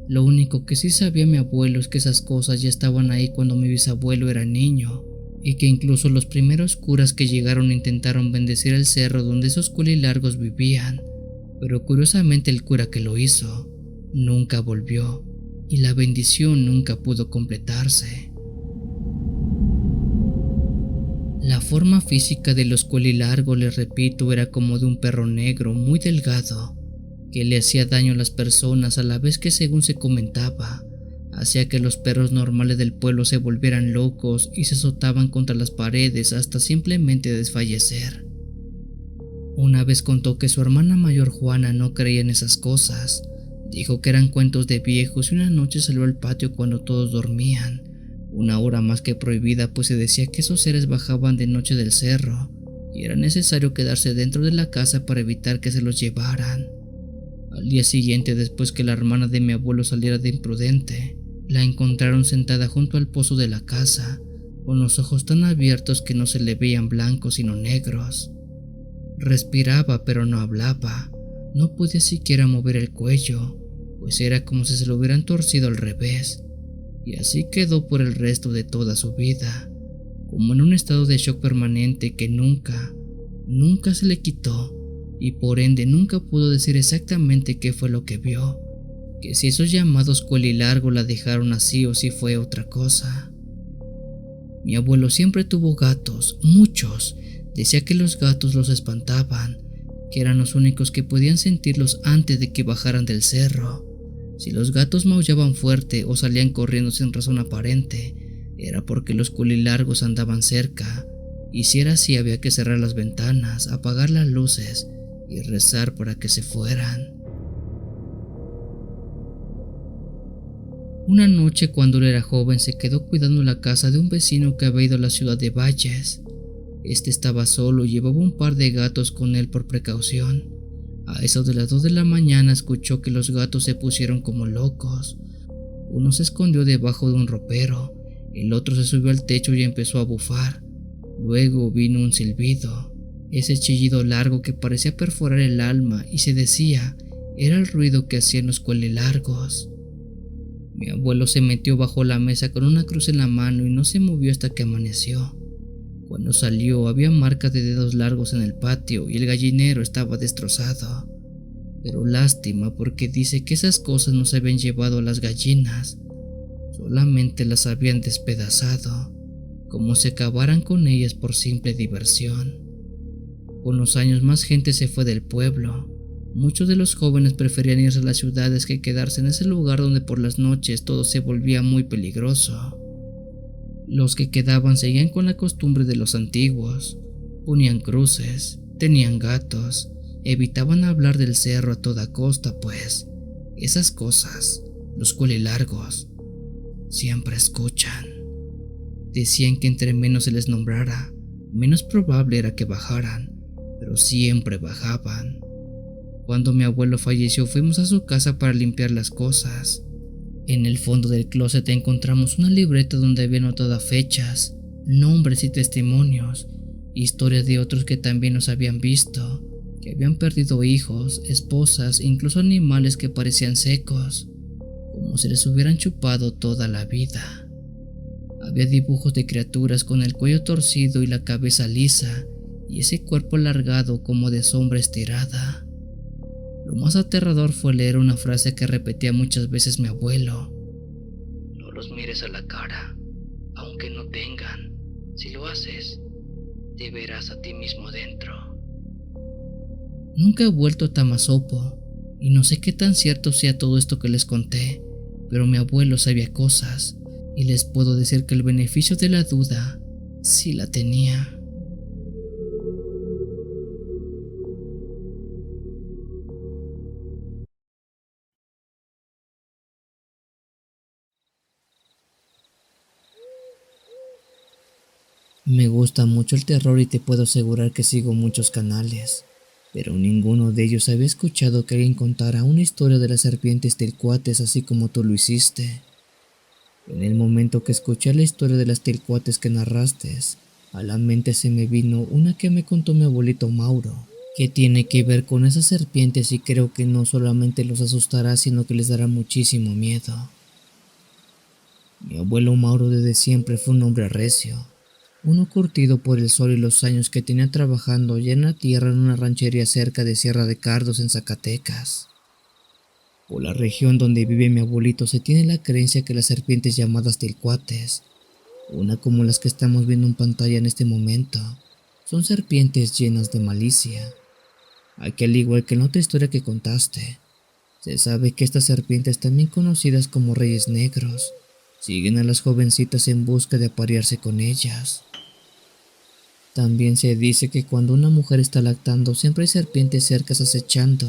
Lo único que sí sabía mi abuelo es que esas cosas ya estaban ahí cuando mi bisabuelo era niño, y que incluso los primeros curas que llegaron intentaron bendecir el cerro donde esos culilargos vivían, pero curiosamente el cura que lo hizo nunca volvió y la bendición nunca pudo completarse. La forma física de los cuelilargos, les repito, era como de un perro negro muy delgado que le hacía daño a las personas, a la vez que, según se comentaba, hacía que los perros normales del pueblo se volvieran locos y se azotaban contra las paredes hasta simplemente desfallecer. Una vez contó que su hermana mayor Juana no creía en esas cosas. Dijo que eran cuentos de viejos y una noche salió al patio cuando todos dormían, una hora más que prohibida, pues se decía que esos seres bajaban de noche del cerro y era necesario quedarse dentro de la casa para evitar que se los llevaran. Al día siguiente, después que la hermana de mi abuelo saliera de imprudente, la encontraron sentada junto al pozo de la casa, con los ojos tan abiertos que no se le veían blancos sino negros. Respiraba pero no hablaba, no podía siquiera mover el cuello, pues era como si se lo hubieran torcido al revés, y así quedó por el resto de toda su vida, como en un estado de shock permanente que nunca se le quitó, y por ende nunca pudo decir exactamente qué fue lo que vio, que si esos llamados cuelilargos la dejaron así o si fue otra cosa. Mi abuelo siempre tuvo gatos, muchos. Decía que los gatos los espantaban, que eran los únicos que podían sentirlos antes de que bajaran del cerro. Si los gatos maullaban fuerte o salían corriendo sin razón aparente, era porque los culilargos andaban cerca, y si era así había que cerrar las ventanas, apagar las luces y rezar para que se fueran. Una noche, cuando él era joven, se quedó cuidando la casa de un vecino que había ido a la ciudad de Valles. Este estaba solo y llevaba un par de gatos con él por precaución. A eso de las 2 de la mañana escuchó que los gatos se pusieron como locos. Uno se escondió debajo de un ropero, el otro se subió al techo y empezó a bufar. Luego vino un silbido, ese chillido largo que parecía perforar el alma, y se decía era el ruido que hacían los cuelelargos. Mi abuelo se metió bajo la mesa con una cruz en la mano y no se movió hasta que amaneció. Cuando salió había marcas de dedos largos en el patio y el gallinero estaba destrozado. Pero lástima, porque dice que esas cosas no se habían llevado a las gallinas, solamente las habían despedazado, como si acabaran con ellas por simple diversión. Con los años más gente se fue del pueblo. Muchos de los jóvenes preferían irse a las ciudades que quedarse en ese lugar donde por las noches todo se volvía muy peligroso. Los que quedaban seguían con la costumbre de los antiguos, ponían cruces, tenían gatos, evitaban hablar del cerro a toda costa, pues esas cosas, los cuelilargos, siempre escuchan. Decían que entre menos se les nombrara, menos probable era que bajaran, pero siempre bajaban. Cuando mi abuelo falleció fuimos a su casa para limpiar las cosas. En el fondo del closet encontramos una libreta donde había anotadas fechas, nombres y testimonios, historias de otros que también nos habían visto, que habían perdido hijos, esposas e incluso animales que parecían secos, como si les hubieran chupado toda la vida. Había dibujos de criaturas con el cuello torcido y la cabeza lisa, y ese cuerpo alargado como de sombra estirada. Lo más aterrador fue leer una frase que repetía muchas veces mi abuelo: No los mires a la cara, aunque no tengan. Si lo haces, te verás a ti mismo dentro. Nunca he vuelto a Tamazopo, y no sé qué tan cierto sea todo esto que les conté, pero mi abuelo sabía cosas, y les puedo decir que el beneficio de la duda sí la tenía. Me gusta mucho el terror y te puedo asegurar que sigo muchos canales, pero ninguno de ellos había escuchado que alguien contara una historia de las serpientes tilcuates así como tú lo hiciste. En el momento que escuché la historia de las tilcuates que narraste, a la mente se me vino una que me contó mi abuelito Mauro, que tiene que ver con esas serpientes y creo que no solamente los asustará, sino que les dará muchísimo miedo. Mi abuelo Mauro desde siempre fue un hombre recio, uno curtido por el sol y los años que tenía trabajando ya en la tierra en una ranchería cerca de Sierra de Cardos en Zacatecas. Por la región donde vive mi abuelito se tiene la creencia que las serpientes llamadas tilcuates, una como las que estamos viendo en pantalla en este momento, son serpientes llenas de malicia. Aquí, al igual que en otra historia que contaste, se sabe que estas serpientes, también conocidas como reyes negros, siguen a las jovencitas en busca de aparearse con ellas. También se dice que cuando una mujer está lactando siempre hay serpientes cercas acechando,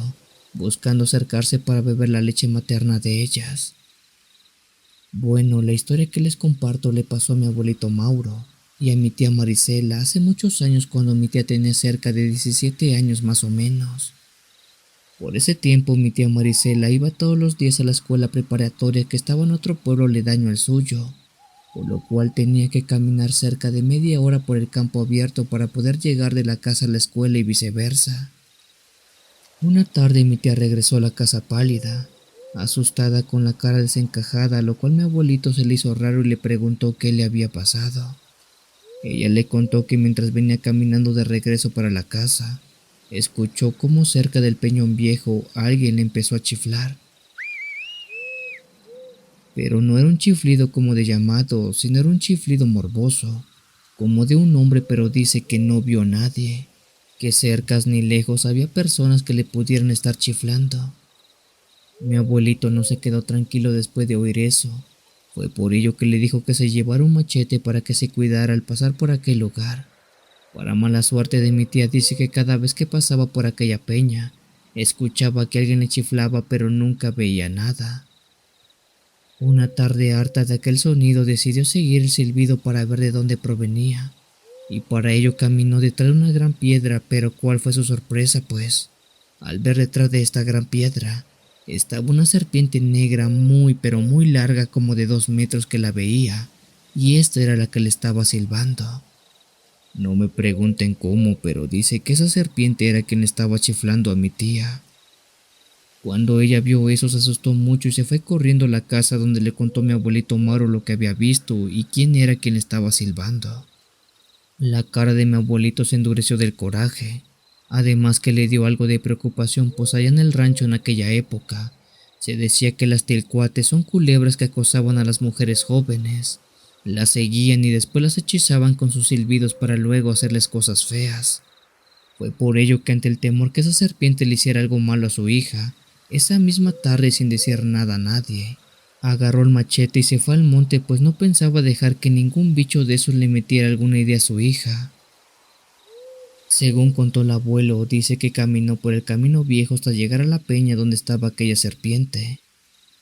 buscando acercarse para beber la leche materna de ellas. Bueno, la historia que les comparto le pasó a mi abuelito Mauro y a mi tía Marisela hace muchos años cuando mi tía tenía cerca de 17 años más o menos. Por ese tiempo mi tía Marisela iba todos los días a la escuela preparatoria que estaba en otro pueblo aledaño al suyo, por lo cual tenía que caminar cerca de media hora por el campo abierto para poder llegar de la casa a la escuela y viceversa. Una tarde mi tía regresó a la casa pálida, asustada con la cara desencajada, lo cual mi abuelito se le hizo raro y le preguntó qué le había pasado. Ella le contó que mientras venía caminando de regreso para la casa, escuchó cómo cerca del peñón viejo alguien le empezó a chiflar. Pero no era un chiflido como de llamado, sino era un chiflido morboso, como de un hombre, pero dice que no vio a nadie, que cercas ni lejos había personas que le pudieran estar chiflando. Mi abuelito no se quedó tranquilo después de oír eso. Fue por ello que le dijo que se llevara un machete para que se cuidara al pasar por aquel lugar. Para mala suerte de mi tía, dice que cada vez que pasaba por aquella peña, escuchaba que alguien le chiflaba pero nunca veía nada. Una tarde, harta de aquel sonido, decidió seguir el silbido para ver de dónde provenía, y para ello caminó detrás de una gran piedra, pero ¿cuál fue su sorpresa? Pues, al ver detrás de esta gran piedra, estaba una serpiente negra muy pero muy larga, como de 2 metros, que la veía, y esta era la que le estaba silbando. No me pregunten cómo, pero dice que esa serpiente era quien estaba chiflando a mi tía. Cuando ella vio eso se asustó mucho y se fue corriendo a la casa, donde le contó a mi abuelito Mauro lo que había visto y quién era quien estaba silbando. La cara de mi abuelito se endureció del coraje, además que le dio algo de preocupación, pues allá en el rancho en aquella época se decía que las tilcuates son culebras que acosaban a las mujeres jóvenes, las seguían y después las hechizaban con sus silbidos para luego hacerles cosas feas. Fue por ello que, ante el temor que esa serpiente le hiciera algo malo a su hija, esa misma tarde, sin decir nada a nadie, agarró el machete y se fue al monte, pues no pensaba dejar que ningún bicho de esos le metiera alguna idea a su hija. Según contó el abuelo, dice que caminó por el camino viejo hasta llegar a la peña donde estaba aquella serpiente.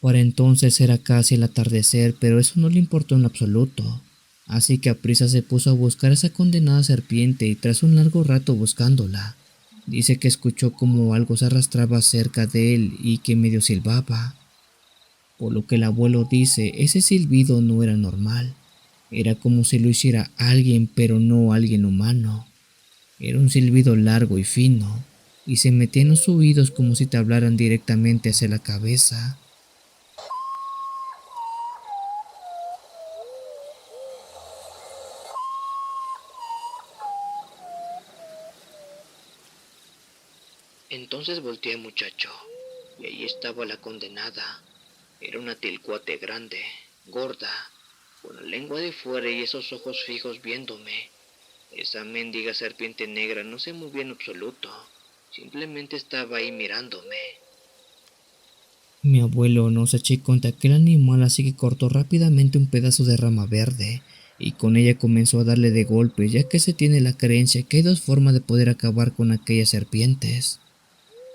Para entonces era casi el atardecer, pero eso no le importó en absoluto, así que aprisa se puso a buscar a esa condenada serpiente y tras un largo rato buscándola, dice que escuchó como algo se arrastraba cerca de él y que medio silbaba. Por lo que el abuelo dice, ese silbido no era normal, era como si lo hiciera alguien, pero no alguien humano. Era un silbido largo y fino, y se metía en los oídos como si te hablaran directamente hacia la cabeza. Entonces volteé, muchacho, y ahí estaba la condenada. Era una tilcuate grande, gorda, con la lengua de fuera y esos ojos fijos viéndome. Esa mendiga serpiente negra no se movía en absoluto, simplemente estaba ahí mirándome. Mi abuelo no se echó contra aquel animal, así que cortó rápidamente un pedazo de rama verde y con ella comenzó a darle de golpe, ya que se tiene la creencia que hay 2 formas de poder acabar con aquellas serpientes.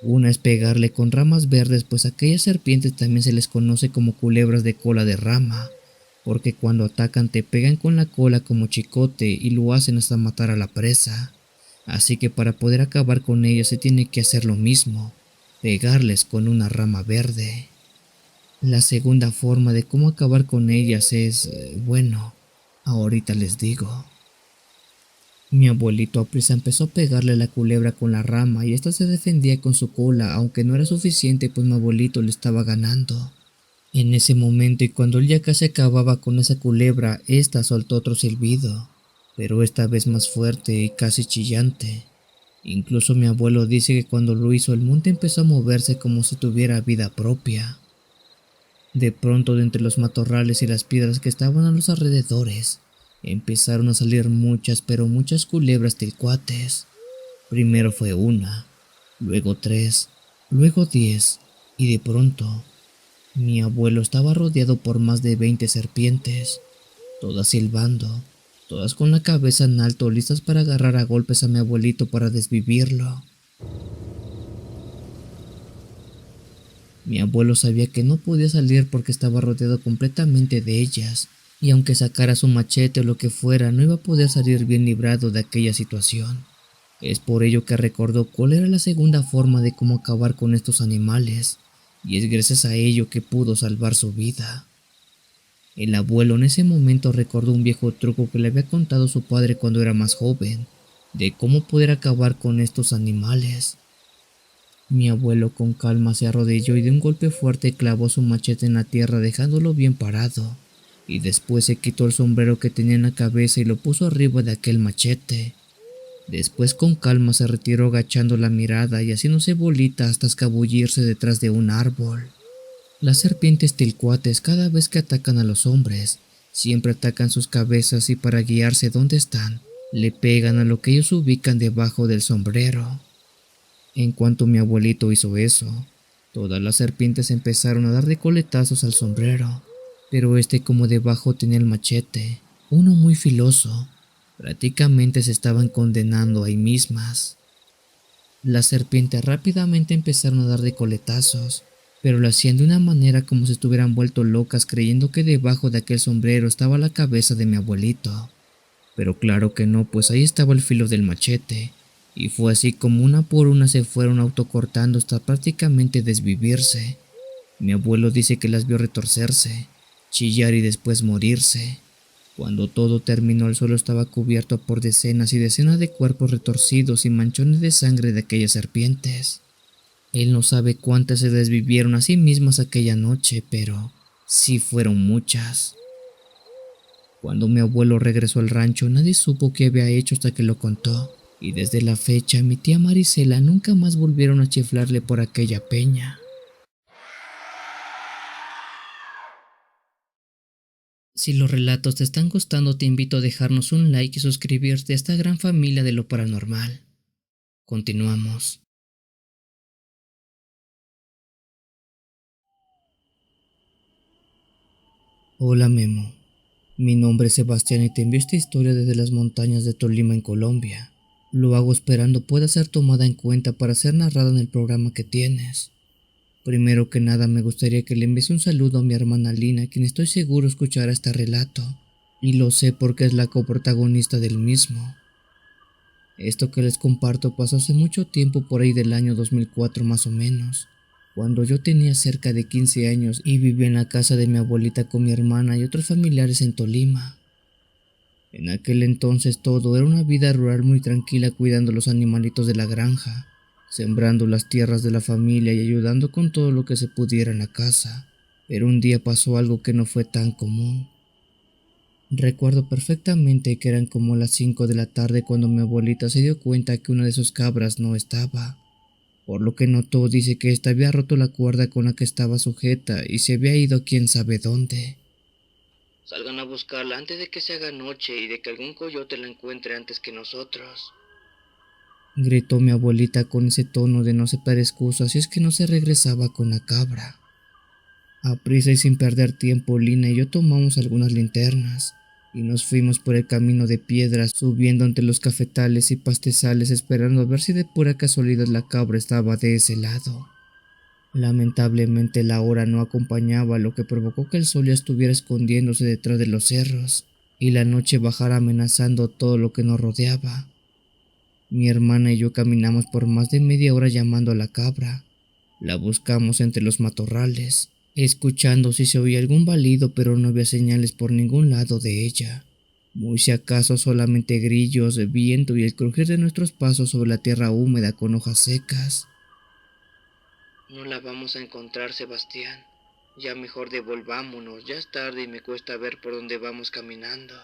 Una es pegarle con ramas verdes, pues a aquellas serpientes también se les conoce como culebras de cola de rama, porque cuando atacan te pegan con la cola como chicote y lo hacen hasta matar a la presa. así que para poder acabar con ellas se tiene que hacer lo mismo, pegarles con una rama verde. La segunda forma de cómo acabar con ellas es, bueno, ahorita les digo. Mi abuelito aprisa empezó a pegarle a la culebra con la rama y ésta se defendía con su cola, aunque no era suficiente pues mi abuelito le estaba ganando. En ese momento y cuando él ya casi acababa con esa culebra, ésta soltó otro silbido, pero esta vez más fuerte y casi chillante. Incluso mi abuelo dice que cuando lo hizo el monte empezó a moverse como si tuviera vida propia. De pronto, de entre los matorrales y las piedras que estaban a los alrededores, empezaron a salir muchas, pero muchas culebras tilcuates. Primero fue una, luego 3, luego 10, y de pronto, mi abuelo estaba rodeado por más de 20 serpientes, todas silbando, todas con la cabeza en alto, listas para agarrar a golpes a mi abuelito para desvivirlo. Mi abuelo sabía que no podía salir porque estaba rodeado completamente de ellas, y aunque sacara su machete o lo que fuera, no iba a poder salir bien librado de aquella situación. Es por ello que recordó cuál era la segunda forma de cómo acabar con estos animales, y es gracias a ello que pudo salvar su vida. El abuelo en ese momento recordó un viejo truco que le había contado su padre cuando era más joven, de cómo poder acabar con estos animales. Mi abuelo con calma se arrodilló y de un golpe fuerte clavó su machete en la tierra dejándolo bien parado, y después se quitó el sombrero que tenía en la cabeza y lo puso arriba de aquel machete. Después con calma se retiró agachando la mirada y haciéndose bolita hasta escabullirse detrás de un árbol. Las serpientes tilcuates cada vez que atacan a los hombres, siempre atacan sus cabezas y para guiarse donde están, le pegan a lo que ellos ubican debajo del sombrero. En cuanto mi abuelito hizo eso, todas las serpientes empezaron a dar de coletazos al sombrero, pero como debajo tenía el machete, uno muy filoso, prácticamente se estaban condenando ahí mismas. Las serpientes rápidamente empezaron a dar de coletazos, pero lo hacían de una manera como si estuvieran vuelto locas creyendo que debajo de aquel sombrero estaba la cabeza de mi abuelito. Pero claro que no, pues ahí estaba el filo del machete, y fue así como una por una se fueron autocortando hasta prácticamente desvivirse. Mi abuelo dice que las vio retorcerse, chillar y después morirse. Cuando todo terminó, el suelo estaba cubierto por decenas y decenas de cuerpos retorcidos y manchones de sangre de aquellas serpientes. Él no sabe cuántas se desvivieron a sí mismas aquella noche, pero sí fueron muchas. Cuando mi abuelo regresó al rancho, nadie supo qué había hecho hasta que lo contó, y desde la fecha mi tía Marisela nunca más volvieron a chiflarle por aquella peña. Si los relatos te están gustando, te invito a dejarnos un like y suscribirte a esta gran familia de lo paranormal. Continuamos. Hola Memo, mi nombre es Sebastián y te envío esta historia desde las montañas de Tolima en Colombia. Lo hago esperando pueda ser tomada en cuenta para ser narrada en el programa que tienes. Primero que nada me gustaría que le envíes un saludo a mi hermana Lina, quien estoy seguro escuchará este relato, y lo sé porque es la coprotagonista del mismo. Esto que les comparto pasó hace mucho tiempo, por ahí del año 2004 más o menos, cuando yo tenía cerca de 15 años y vivía en la casa de mi abuelita con mi hermana y otros familiares en Tolima. En aquel entonces todo era una vida rural muy tranquila, cuidando los animalitos de la granja, sembrando las tierras de la familia y ayudando con todo lo que se pudiera en la casa. Pero un día pasó algo que no fue tan común. Recuerdo perfectamente que eran como las 5 de la tarde cuando mi abuelita se dio cuenta que una de sus cabras no estaba. Por lo que notó, dice que ésta había roto la cuerda con la que estaba sujeta y se había ido quién sabe dónde. Salgan a buscarla antes de que se haga noche y de que algún coyote la encuentre antes que nosotros. Gritó mi abuelita con ese tono de no aceptar excusas si es que no se regresaba con la cabra. Aprisa y sin perder tiempo, Lina y yo tomamos algunas linternas y nos fuimos por el camino de piedras, subiendo entre los cafetales y pastizales, esperando a ver si de pura casualidad la cabra estaba de ese lado. Lamentablemente la hora no acompañaba, lo que provocó que el sol ya estuviera escondiéndose detrás de los cerros y la noche bajara amenazando todo lo que nos rodeaba. Mi hermana y yo caminamos por más de media hora llamando a la cabra. La buscamos entre los matorrales, escuchando si se oía algún balido, pero no había señales por ningún lado de ella. Muy si acaso solamente grillos, viento y el crujir de nuestros pasos sobre la tierra húmeda con hojas secas. No la vamos a encontrar, Sebastián. Ya mejor devolvámonos, ya es tarde y me cuesta ver por dónde vamos caminando.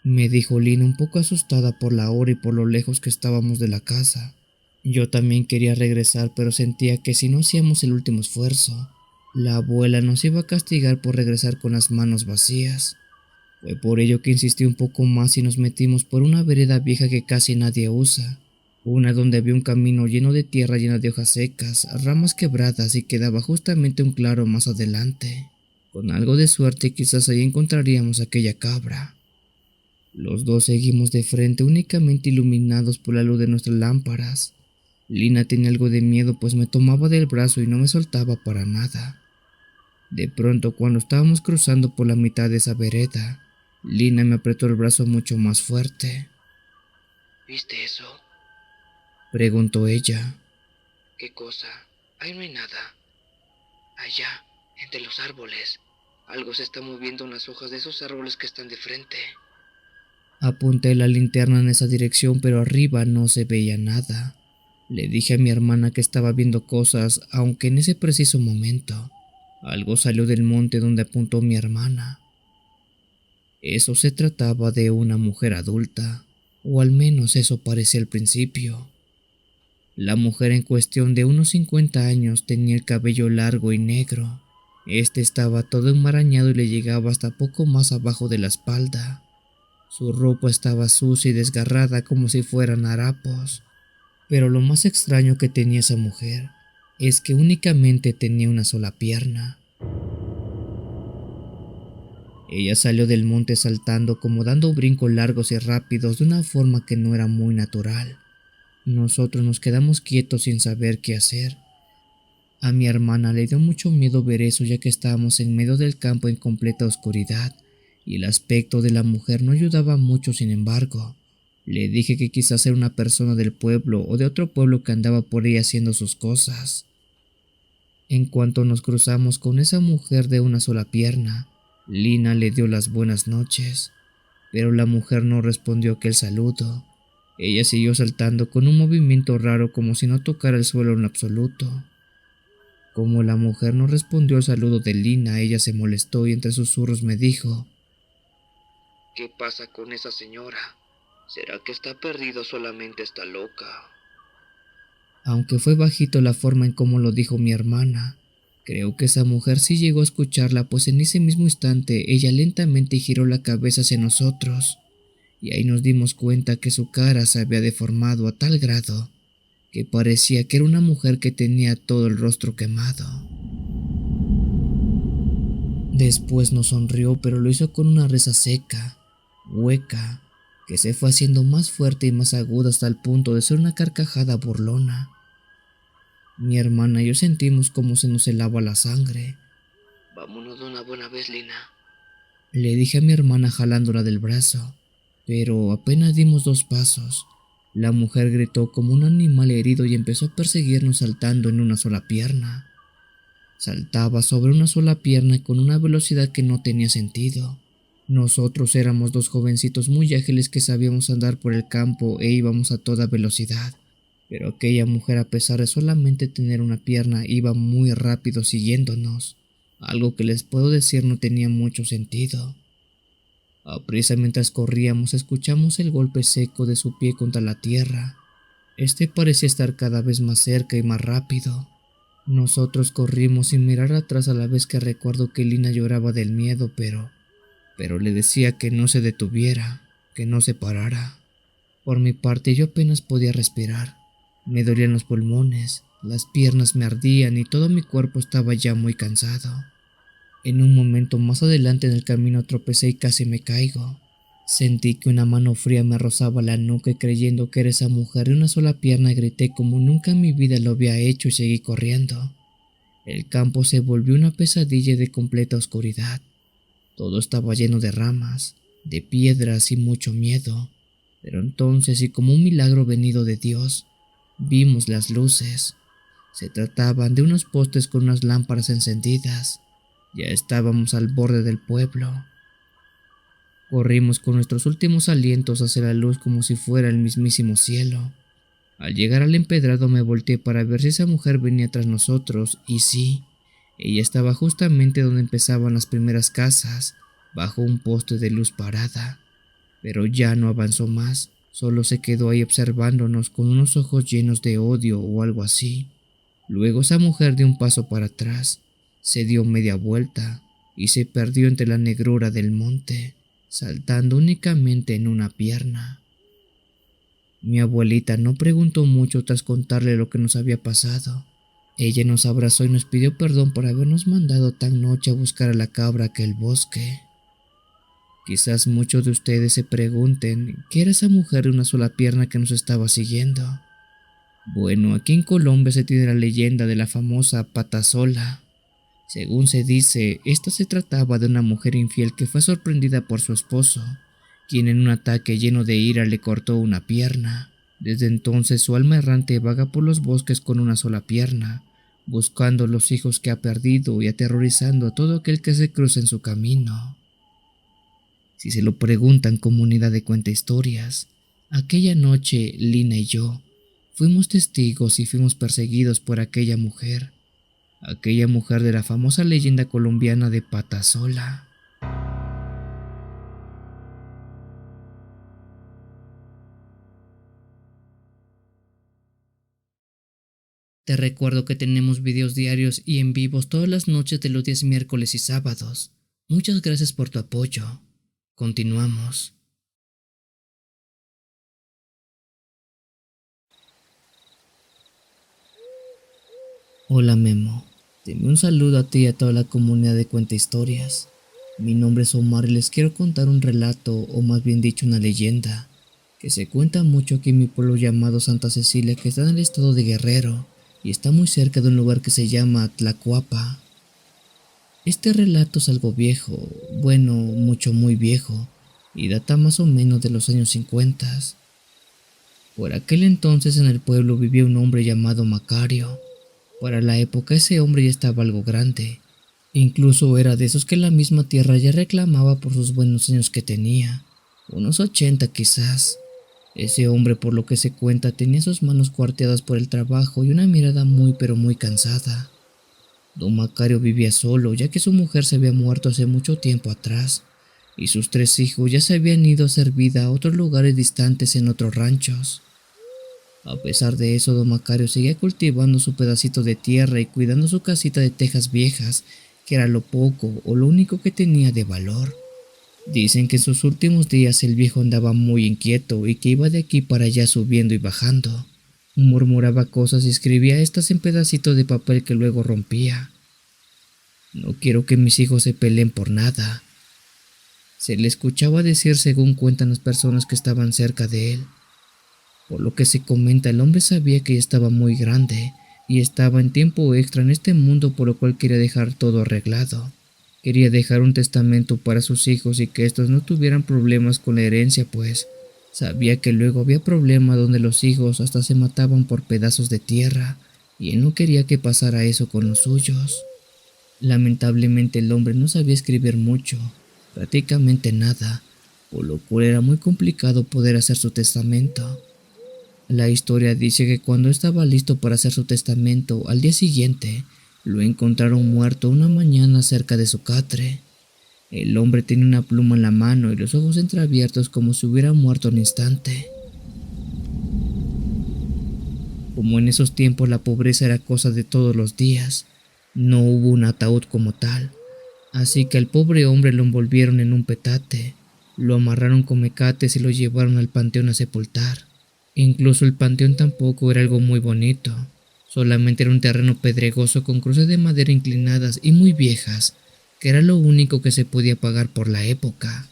Me dijo Lina un poco asustada por la hora y por lo lejos que estábamos de la casa. Yo también quería regresar, pero sentía que si no hacíamos el último esfuerzo, la abuela nos iba a castigar por regresar con las manos vacías. Fue por ello que insistí un poco más y nos metimos por una vereda vieja que casi nadie usa, una donde había un camino lleno de tierra llena de hojas secas, ramas quebradas y quedaba justamente un claro más adelante. Con algo de suerte quizás ahí encontraríamos aquella cabra. Los dos seguimos de frente únicamente iluminados por la luz de nuestras lámparas. Lina tenía algo de miedo pues me tomaba del brazo y no me soltaba para nada. De pronto, cuando estábamos cruzando por la mitad de esa vereda, Lina me apretó el brazo mucho más fuerte. ¿Viste eso? Preguntó ella. ¿Qué cosa? Ahí no hay nada. Allá, entre los árboles. Algo se está moviendo en las hojas de esos árboles que están de frente. Apunté la linterna en esa dirección, pero arriba no se veía nada. Le dije a mi hermana que estaba viendo cosas, aunque en ese preciso momento, algo salió del monte donde apuntó mi hermana. Eso se trataba de una mujer adulta, o al menos eso parecía al principio. La mujer en cuestión de unos 50 años tenía el cabello largo y negro. Este estaba todo enmarañado y le llegaba hasta poco más abajo de la espalda. Su ropa estaba sucia y desgarrada como si fueran harapos. Pero lo más extraño que tenía esa mujer es que únicamente tenía una sola pierna. Ella salió del monte saltando como dando brincos largos y rápidos de una forma que no era muy natural. Nosotros nos quedamos quietos sin saber qué hacer. A mi hermana le dio mucho miedo ver eso ya que estábamos en medio del campo en completa oscuridad y el aspecto de la mujer no ayudaba mucho. Sin embargo, le dije que quizás era una persona del pueblo o de otro pueblo que andaba por ahí haciendo sus cosas. En cuanto nos cruzamos con esa mujer de una sola pierna, Lina le dio las buenas noches, pero la mujer no respondió aquel saludo. Ella siguió saltando con un movimiento raro como si no tocara el suelo en absoluto. Como la mujer no respondió al saludo de Lina, ella se molestó y entre susurros me dijo: ¿Qué pasa con esa señora? ¿Será que está perdida o solamente está loca? Aunque fue bajito la forma en cómo lo dijo mi hermana, creo que esa mujer sí llegó a escucharla, pues en ese mismo instante ella lentamente giró la cabeza hacia nosotros, y ahí nos dimos cuenta que su cara se había deformado a tal grado que parecía que era una mujer que tenía todo el rostro quemado. Después nos sonrió, pero lo hizo con una risa seca, hueca, que se fue haciendo más fuerte y más aguda hasta el punto de ser una carcajada burlona. Mi hermana y yo sentimos como se nos helaba la sangre. Vámonos de una buena vez, Lina. Le dije a mi hermana jalándola del brazo, pero apenas dimos 2 pasos. La mujer gritó como un animal herido y empezó a perseguirnos saltando en una sola pierna. Saltaba sobre una sola pierna con una velocidad que no tenía sentido. Nosotros éramos 2 jovencitos muy ágiles que sabíamos andar por el campo e íbamos a toda velocidad. Pero aquella mujer, a pesar de solamente tener una pierna, iba muy rápido siguiéndonos. Algo que les puedo decir no tenía mucho sentido. Aprisa mientras corríamos escuchamos el golpe seco de su pie contra la tierra. Este parecía estar cada vez más cerca y más rápido. Nosotros corrimos sin mirar atrás a la vez que recuerdo que Lina lloraba del miedo, pero le decía que no se detuviera, que no se parara. Por mi parte yo apenas podía respirar. Me dolían los pulmones, las piernas me ardían y todo mi cuerpo estaba ya muy cansado. En un momento más adelante en el camino tropecé y casi me caigo. Sentí que una mano fría me rozaba la nuca y creyendo que era esa mujer de una sola pierna grité como nunca en mi vida lo había hecho y seguí corriendo. El campo se volvió una pesadilla de completa oscuridad. Todo estaba lleno de ramas, de piedras y mucho miedo. Pero entonces, y como un milagro venido de Dios, vimos las luces. Se trataban de unos postes con unas lámparas encendidas. Ya estábamos al borde del pueblo. Corrimos con nuestros últimos alientos hacia la luz como si fuera el mismísimo cielo. Al llegar al empedrado me volteé para ver si esa mujer venía tras nosotros, y sí, ella estaba justamente donde empezaban las primeras casas, bajo un poste de luz parada. Pero ya no avanzó más, solo se quedó ahí observándonos con unos ojos llenos de odio o algo así. Luego esa mujer dio un paso para atrás, se dio media vuelta y se perdió entre la negrura del monte, saltando únicamente en una pierna. Mi abuelita no preguntó mucho tras contarle lo que nos había pasado. Ella nos abrazó y nos pidió perdón por habernos mandado tan noche a buscar a la cabra a aquel bosque. Quizás muchos de ustedes se pregunten qué era esa mujer de una sola pierna que nos estaba siguiendo. Bueno, aquí en Colombia se tiene la leyenda de la famosa pata sola. Según se dice, esta se trataba de una mujer infiel que fue sorprendida por su esposo, quien en un ataque lleno de ira le cortó una pierna. Desde entonces su alma errante vaga por los bosques con una sola pierna, buscando los hijos que ha perdido y aterrorizando a todo aquel que se cruza en su camino. Si se lo preguntan, comunidad de cuenta historias, aquella noche Lina y yo fuimos testigos y fuimos perseguidos por aquella mujer de la famosa leyenda colombiana de pata sola. Te recuerdo que tenemos videos diarios y en vivos todas las noches de los días miércoles y sábados. Muchas gracias por tu apoyo. Continuamos. Hola Memo, te envío un saludo a ti y a toda la comunidad de Cuenta Historias. Mi nombre es Omar y les quiero contar un relato, o más bien dicho una leyenda, que se cuenta mucho aquí en mi pueblo llamado Santa Cecilia, que está en el estado de Guerrero y está muy cerca de un lugar que se llama Tlacuapa. Este relato es algo viejo, bueno, mucho muy viejo, y data más o menos de los años 50. Por aquel entonces en el pueblo vivía un hombre llamado Macario. Para la época ese hombre ya estaba algo grande, incluso era de esos que la misma tierra ya reclamaba por sus buenos años que tenía, unos 80 quizás. Ese hombre, por lo que se cuenta, tenía sus manos cuarteadas por el trabajo y una mirada muy pero muy cansada. Don Macario vivía solo, ya que su mujer se había muerto hace mucho tiempo atrás, y sus 3 hijos ya se habían ido a hacer vida a otros lugares distantes en otros ranchos. A pesar de eso, don Macario seguía cultivando su pedacito de tierra y cuidando su casita de tejas viejas, que era lo poco o lo único que tenía de valor. Dicen que en sus últimos días el viejo andaba muy inquieto y que iba de aquí para allá subiendo y bajando. Murmuraba cosas y escribía estas en pedacitos de papel que luego rompía. No quiero que mis hijos se peleen por nada. Se le escuchaba decir según cuentan las personas que estaban cerca de él. Por lo que se comenta, el hombre sabía que ya estaba muy grande y estaba en tiempo extra en este mundo, por lo cual quería dejar todo arreglado. Quería dejar un testamento para sus hijos y que estos no tuvieran problemas con la herencia, pues sabía que luego había problemas donde los hijos hasta se mataban por pedazos de tierra y él no quería que pasara eso con los suyos. Lamentablemente el hombre no sabía escribir mucho, prácticamente nada, por lo cual era muy complicado poder hacer su testamento. La historia dice que cuando estaba listo para hacer su testamento, al día siguiente, lo encontraron muerto una mañana cerca de su catre. El hombre tenía una pluma en la mano y los ojos entreabiertos como si hubiera muerto al instante. Como en esos tiempos la pobreza era cosa de todos los días, no hubo un ataúd como tal, así que al pobre hombre lo envolvieron en un petate, lo amarraron con mecates y lo llevaron al panteón a sepultar. Incluso el panteón tampoco era algo muy bonito, solamente era un terreno pedregoso con cruces de madera inclinadas y muy viejas, que era lo único que se podía pagar por la época.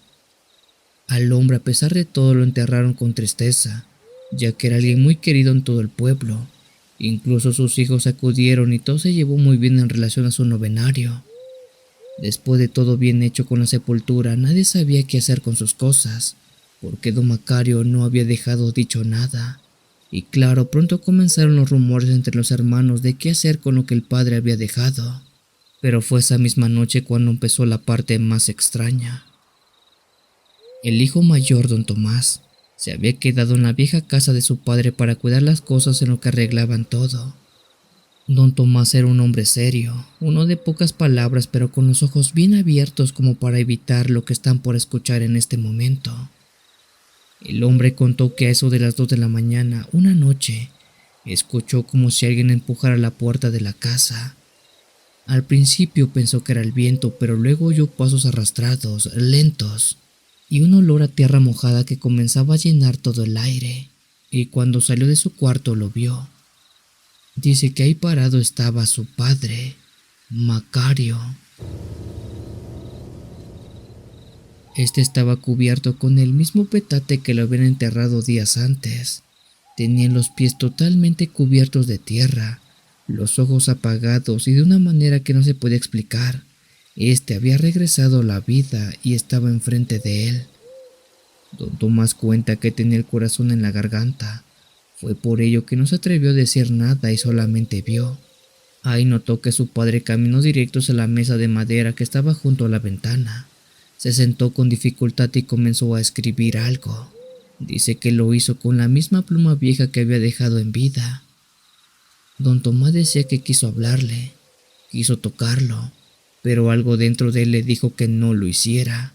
Al hombre, a pesar de todo, lo enterraron con tristeza, ya que era alguien muy querido en todo el pueblo. Incluso sus hijos acudieron y todo se llevó muy bien en relación a su novenario. Después de todo bien hecho con la sepultura, nadie sabía qué hacer con sus cosas. porque don Macario no había dejado dicho nada. Y claro, pronto comenzaron los rumores entre los hermanos de qué hacer con lo que el padre había dejado. Pero fue esa misma noche cuando empezó la parte más extraña. El hijo mayor, don Tomás, se había quedado en la vieja casa de su padre para cuidar las cosas en lo que arreglaban todo. Don Tomás era un hombre serio, uno de pocas palabras, pero con los ojos bien abiertos como para evitar lo que están por escuchar en este momento. El hombre contó que a eso de las 2 de la mañana, una noche, escuchó como si alguien empujara la puerta de la casa. Al principio pensó que era el viento, pero luego oyó pasos arrastrados, lentos, y un olor a tierra mojada que comenzaba a llenar todo el aire. Y cuando salió de su cuarto lo vio. Dice que ahí parado estaba su padre, Macario. Este estaba cubierto con el mismo petate que lo habían enterrado días antes. Tenía los pies totalmente cubiertos de tierra, los ojos apagados y de una manera que no se podía explicar. Este había regresado a la vida y estaba enfrente de él. Don Tomás cuenta que tenía el corazón en la garganta. Fue por ello que no se atrevió a decir nada y solamente vio. Ahí notó que su padre caminó directo a la mesa de madera que estaba junto a la ventana. Se sentó con dificultad y comenzó a escribir algo. Dice que lo hizo con la misma pluma vieja que había dejado en vida. Don Tomás decía que quiso hablarle, quiso tocarlo, pero algo dentro de él le dijo que no lo hiciera,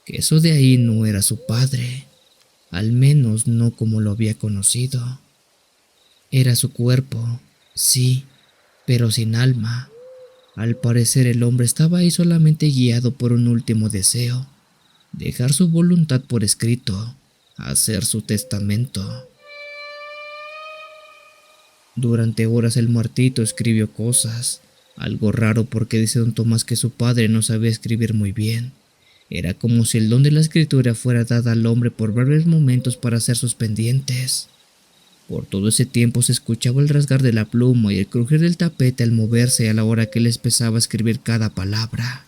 que eso de ahí no era su padre, al menos no como lo había conocido. Era su cuerpo, sí, pero sin alma. Al parecer el hombre estaba ahí solamente guiado por un último deseo, dejar su voluntad por escrito, hacer su testamento. Durante horas el muertito escribió cosas, algo raro porque dice don Tomás que su padre no sabía escribir muy bien. Era como si el don de la escritura fuera dada al hombre por breves momentos para hacer sus pendientes. Por todo ese tiempo se escuchaba el rasgar de la pluma y el crujir del tapete al moverse a la hora que les pesaba escribir cada palabra.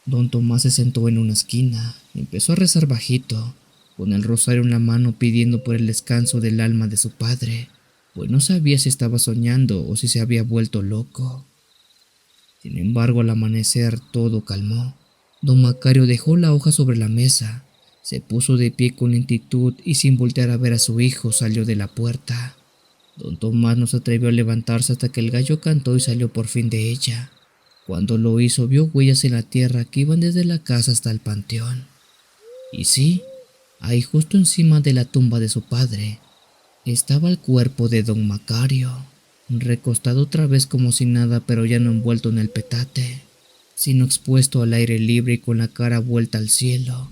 Don Tomás se sentó en una esquina, empezó a rezar bajito, con el rosario en la mano pidiendo por el descanso del alma de su padre, pues no sabía si estaba soñando o si se había vuelto loco. Sin embargo, al amanecer todo calmó. Don Macario dejó la hoja sobre la mesa, se puso de pie con lentitud y sin voltear a ver a su hijo salió de la puerta. Don Tomás no se atrevió a levantarse hasta que el gallo cantó y salió por fin de ella. Cuando lo hizo vio huellas en la tierra que iban desde la casa hasta el panteón. Y sí, ahí justo encima de la tumba de su padre, estaba el cuerpo de don Macario, recostado otra vez como si nada, pero ya no envuelto en el petate, sino expuesto al aire libre y con la cara vuelta al cielo.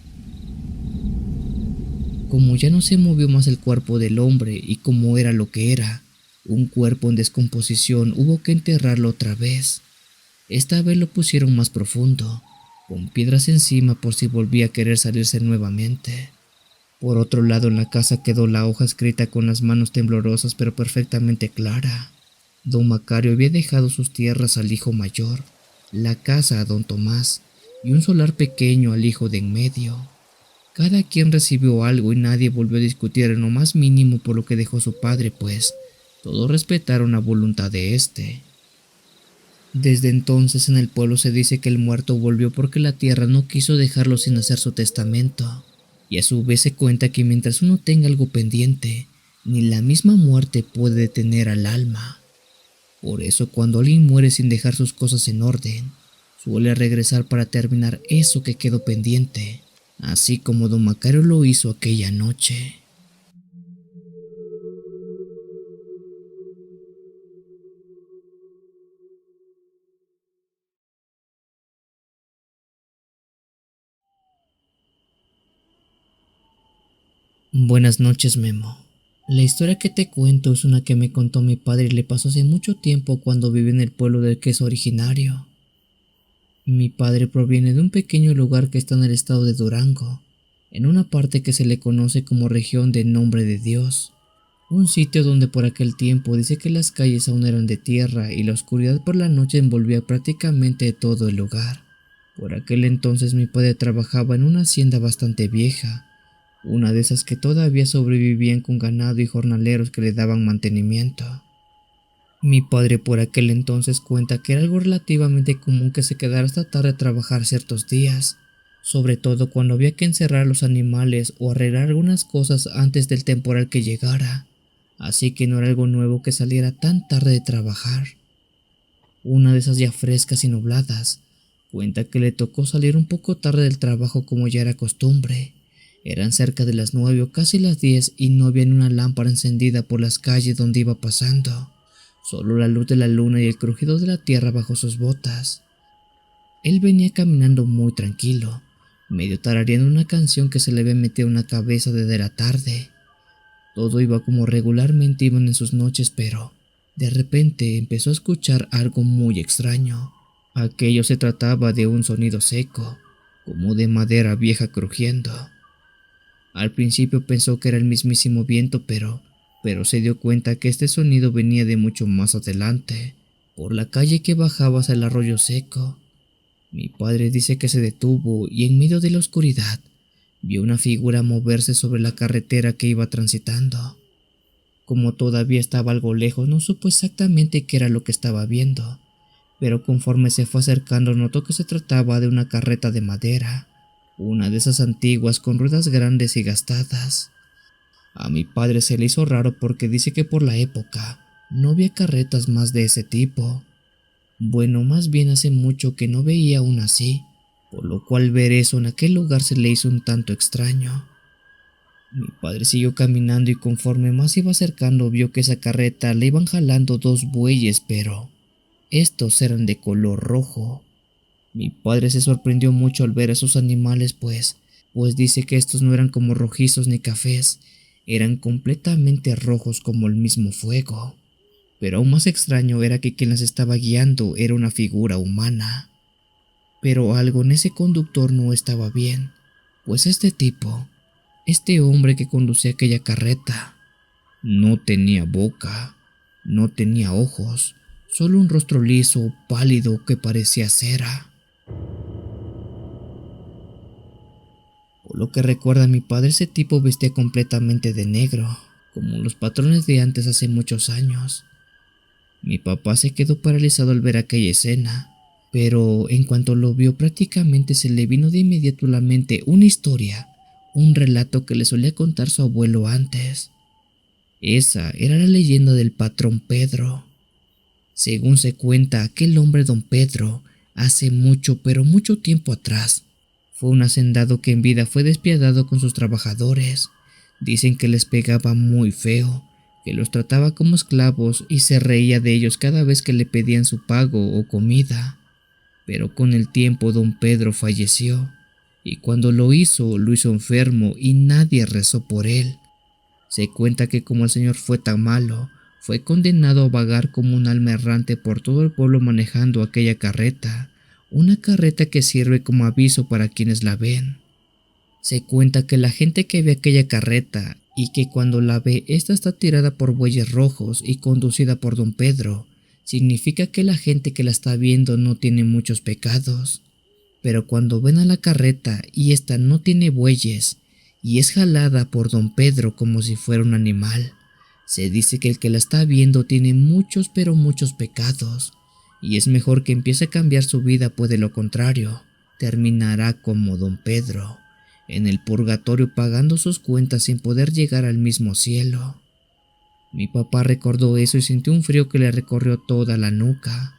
Como ya no se movió más el cuerpo del hombre y como era lo que era, un cuerpo en descomposición, hubo que enterrarlo otra vez. Esta vez lo pusieron más profundo, con piedras encima por si volvía a querer salirse nuevamente. Por otro lado, en la casa quedó la hoja escrita con las manos temblorosas pero perfectamente clara. Don Macario había dejado sus tierras al hijo mayor, la casa a don Tomás y un solar pequeño al hijo de en medio. Cada quien recibió algo y nadie volvió a discutir en lo más mínimo por lo que dejó su padre, pues todos respetaron la voluntad de éste. Desde entonces en el pueblo se dice que el muerto volvió porque la tierra no quiso dejarlo sin hacer su testamento, y a su vez se cuenta que mientras uno tenga algo pendiente, ni la misma muerte puede detener al alma. Por eso cuando alguien muere sin dejar sus cosas en orden, suele regresar para terminar eso que quedó pendiente, así como don Macario lo hizo aquella noche. Buenas noches, Memo. La historia que te cuento es una que me contó mi padre y le pasó hace mucho tiempo cuando viví en el pueblo del que es originario. Mi padre proviene de un pequeño lugar que está en el estado de Durango, en una parte que se le conoce como región de Nombre de Dios, un sitio donde por aquel tiempo dice que las calles aún eran de tierra y la oscuridad por la noche envolvía prácticamente todo el lugar. Por aquel entonces mi padre trabajaba en una hacienda bastante vieja, una de esas que todavía sobrevivían con ganado y jornaleros que le daban mantenimiento. Mi padre por aquel entonces cuenta que era algo relativamente común que se quedara hasta tarde a trabajar ciertos días, sobre todo cuando había que encerrar a los animales o arreglar algunas cosas antes del temporal que llegara, así que no era algo nuevo que saliera tan tarde de trabajar. Una de esas ya frescas y nubladas, cuenta que le tocó salir un poco tarde del trabajo como ya era costumbre. Eran cerca de las 9 o casi las 10 y no había ni una lámpara encendida por las calles donde iba pasando, solo la luz de la luna y el crujido de la tierra bajo sus botas. Él venía caminando muy tranquilo, medio tarareando una canción que se le había metido en la cabeza desde la tarde. Todo iba como regularmente iban en sus noches, pero de repente empezó a escuchar algo muy extraño. Aquello se trataba de un sonido seco, como de madera vieja crujiendo. Al principio pensó que era el mismísimo viento, pero se dio cuenta que este sonido venía de mucho más adelante, por la calle que bajaba hacia el arroyo seco. Mi padre dice que se detuvo y en medio de la oscuridad vio una figura moverse sobre la carretera que iba transitando. Como todavía estaba algo lejos, no supo exactamente qué era lo que estaba viendo, pero conforme se fue acercando notó que se trataba de una carreta de madera, una de esas antiguas con ruedas grandes y gastadas. A mi padre se le hizo raro porque dice que por la época no había carretas más de ese tipo. Bueno, más bien hace mucho que no veía una así, por lo cual ver eso en aquel lugar se le hizo un tanto extraño. Mi padre siguió caminando y conforme más iba acercando vio que esa carreta le iban jalando dos bueyes, pero estos eran de color rojo. Mi padre se sorprendió mucho al ver a esos animales, pues dice que estos no eran como rojizos ni cafés, eran completamente rojos como el mismo fuego. Pero aún más extraño era que quien las estaba guiando era una figura humana. Pero algo en ese conductor no estaba bien, pues este hombre que conducía aquella carreta, no tenía boca, no tenía ojos, solo un rostro liso, pálido que parecía cera. Por lo que recuerda a mi padre, ese tipo vestía completamente de negro, como los patrones de antes hace muchos años. Mi papá se quedó paralizado al ver aquella escena, pero en cuanto lo vio prácticamente se le vino de inmediato a la mente una historia, un relato que le solía contar su abuelo antes. Esa era la leyenda del patrón Pedro. Según se cuenta, aquel hombre don Pedro, hace mucho pero mucho tiempo atrás, fue un hacendado que en vida fue despiadado con sus trabajadores. Dicen que les pegaba muy feo, que los trataba como esclavos y se reía de ellos cada vez que le pedían su pago o comida. Pero con el tiempo don Pedro falleció, y cuando lo hizo enfermo y nadie rezó por él. Se cuenta que como el señor fue tan malo, fue condenado a vagar como un alma errante por todo el pueblo manejando aquella carreta, una carreta que sirve como aviso para quienes la ven. Se cuenta que la gente que ve aquella carreta y que cuando la ve esta está tirada por bueyes rojos y conducida por don Pedro, significa que la gente que la está viendo no tiene muchos pecados. Pero cuando ven a la carreta y esta no tiene bueyes y es jalada por don Pedro como si fuera un animal, se dice que el que la está viendo tiene muchos pero muchos pecados y es mejor que empiece a cambiar su vida, pues de lo contrario terminará como don Pedro, en el purgatorio pagando sus cuentas sin poder llegar al mismo cielo. Mi papá recordó eso y sintió un frío que le recorrió toda la nuca.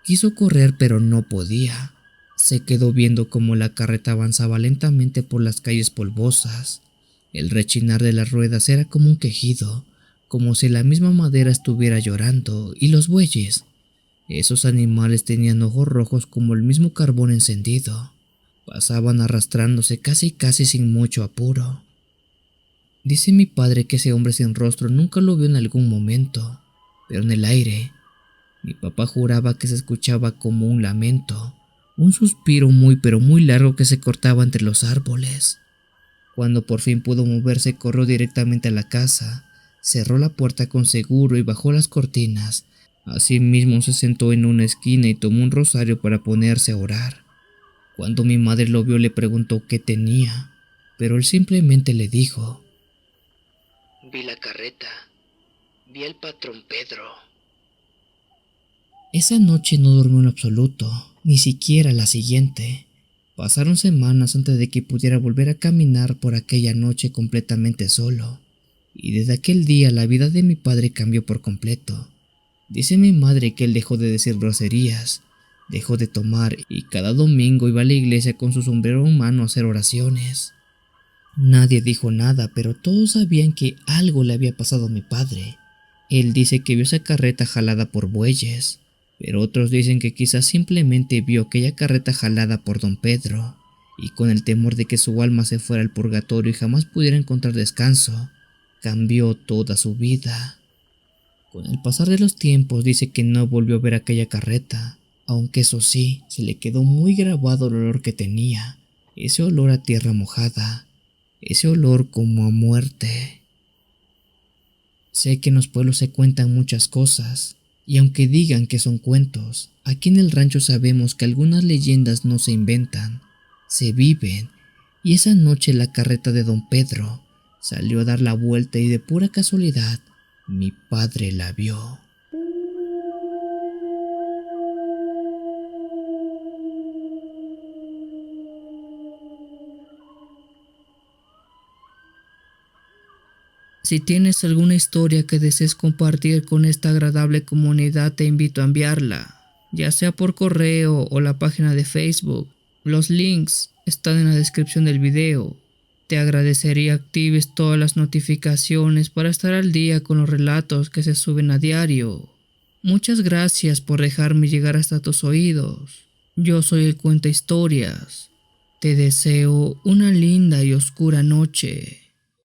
Quiso correr pero no podía. Se quedó viendo cómo la carreta avanzaba lentamente por las calles polvosas. El rechinar de las ruedas era como un quejido, como si la misma madera estuviera llorando, y los bueyes, esos animales tenían ojos rojos como el mismo carbón encendido. Pasaban arrastrándose casi sin mucho apuro. Dice mi padre que ese hombre sin rostro nunca lo vio en algún momento, pero en el aire, mi papá juraba que se escuchaba como un lamento, un suspiro muy pero muy largo que se cortaba entre los árboles. Cuando por fin pudo moverse, corrió directamente a la casa, cerró la puerta con seguro y bajó las cortinas. Asimismo se sentó en una esquina y tomó un rosario para ponerse a orar. Cuando mi madre lo vio le preguntó qué tenía, pero él simplemente le dijo: Vi la carreta, vi al patrón Pedro. Esa noche no durmió en absoluto, ni siquiera la siguiente. Pasaron semanas antes de que pudiera volver a caminar por aquella noche completamente solo, y desde aquel día la vida de mi padre cambió por completo. Dice mi madre que él dejó de decir groserías, dejó de tomar y cada domingo iba a la iglesia con su sombrero en mano a hacer oraciones. Nadie dijo nada, pero todos sabían que algo le había pasado a mi padre. Él dice que vio esa carreta jalada por bueyes, pero otros dicen que quizás simplemente vio aquella carreta jalada por don Pedro, y con el temor de que su alma se fuera al purgatorio y jamás pudiera encontrar descanso, cambió toda su vida. Con el pasar de los tiempos dice que no volvió a ver aquella carreta, aunque eso sí, se le quedó muy grabado el olor que tenía, ese olor a tierra mojada, ese olor como a muerte. Sé que en los pueblos se cuentan muchas cosas, y aunque digan que son cuentos, aquí en el rancho sabemos que algunas leyendas no se inventan, se viven, y esa noche la carreta de don Pedro salió a dar la vuelta y de pura casualidad, mi padre la vio. Si tienes alguna historia que desees compartir con esta agradable comunidad, te invito a enviarla, ya sea por correo o la página de Facebook. Los links están en la descripción del video. Te agradecería actives todas las notificaciones para estar al día con los relatos que se suben a diario. Muchas gracias por dejarme llegar hasta tus oídos. Yo soy el Cuenta Historias. Te deseo una linda y oscura noche.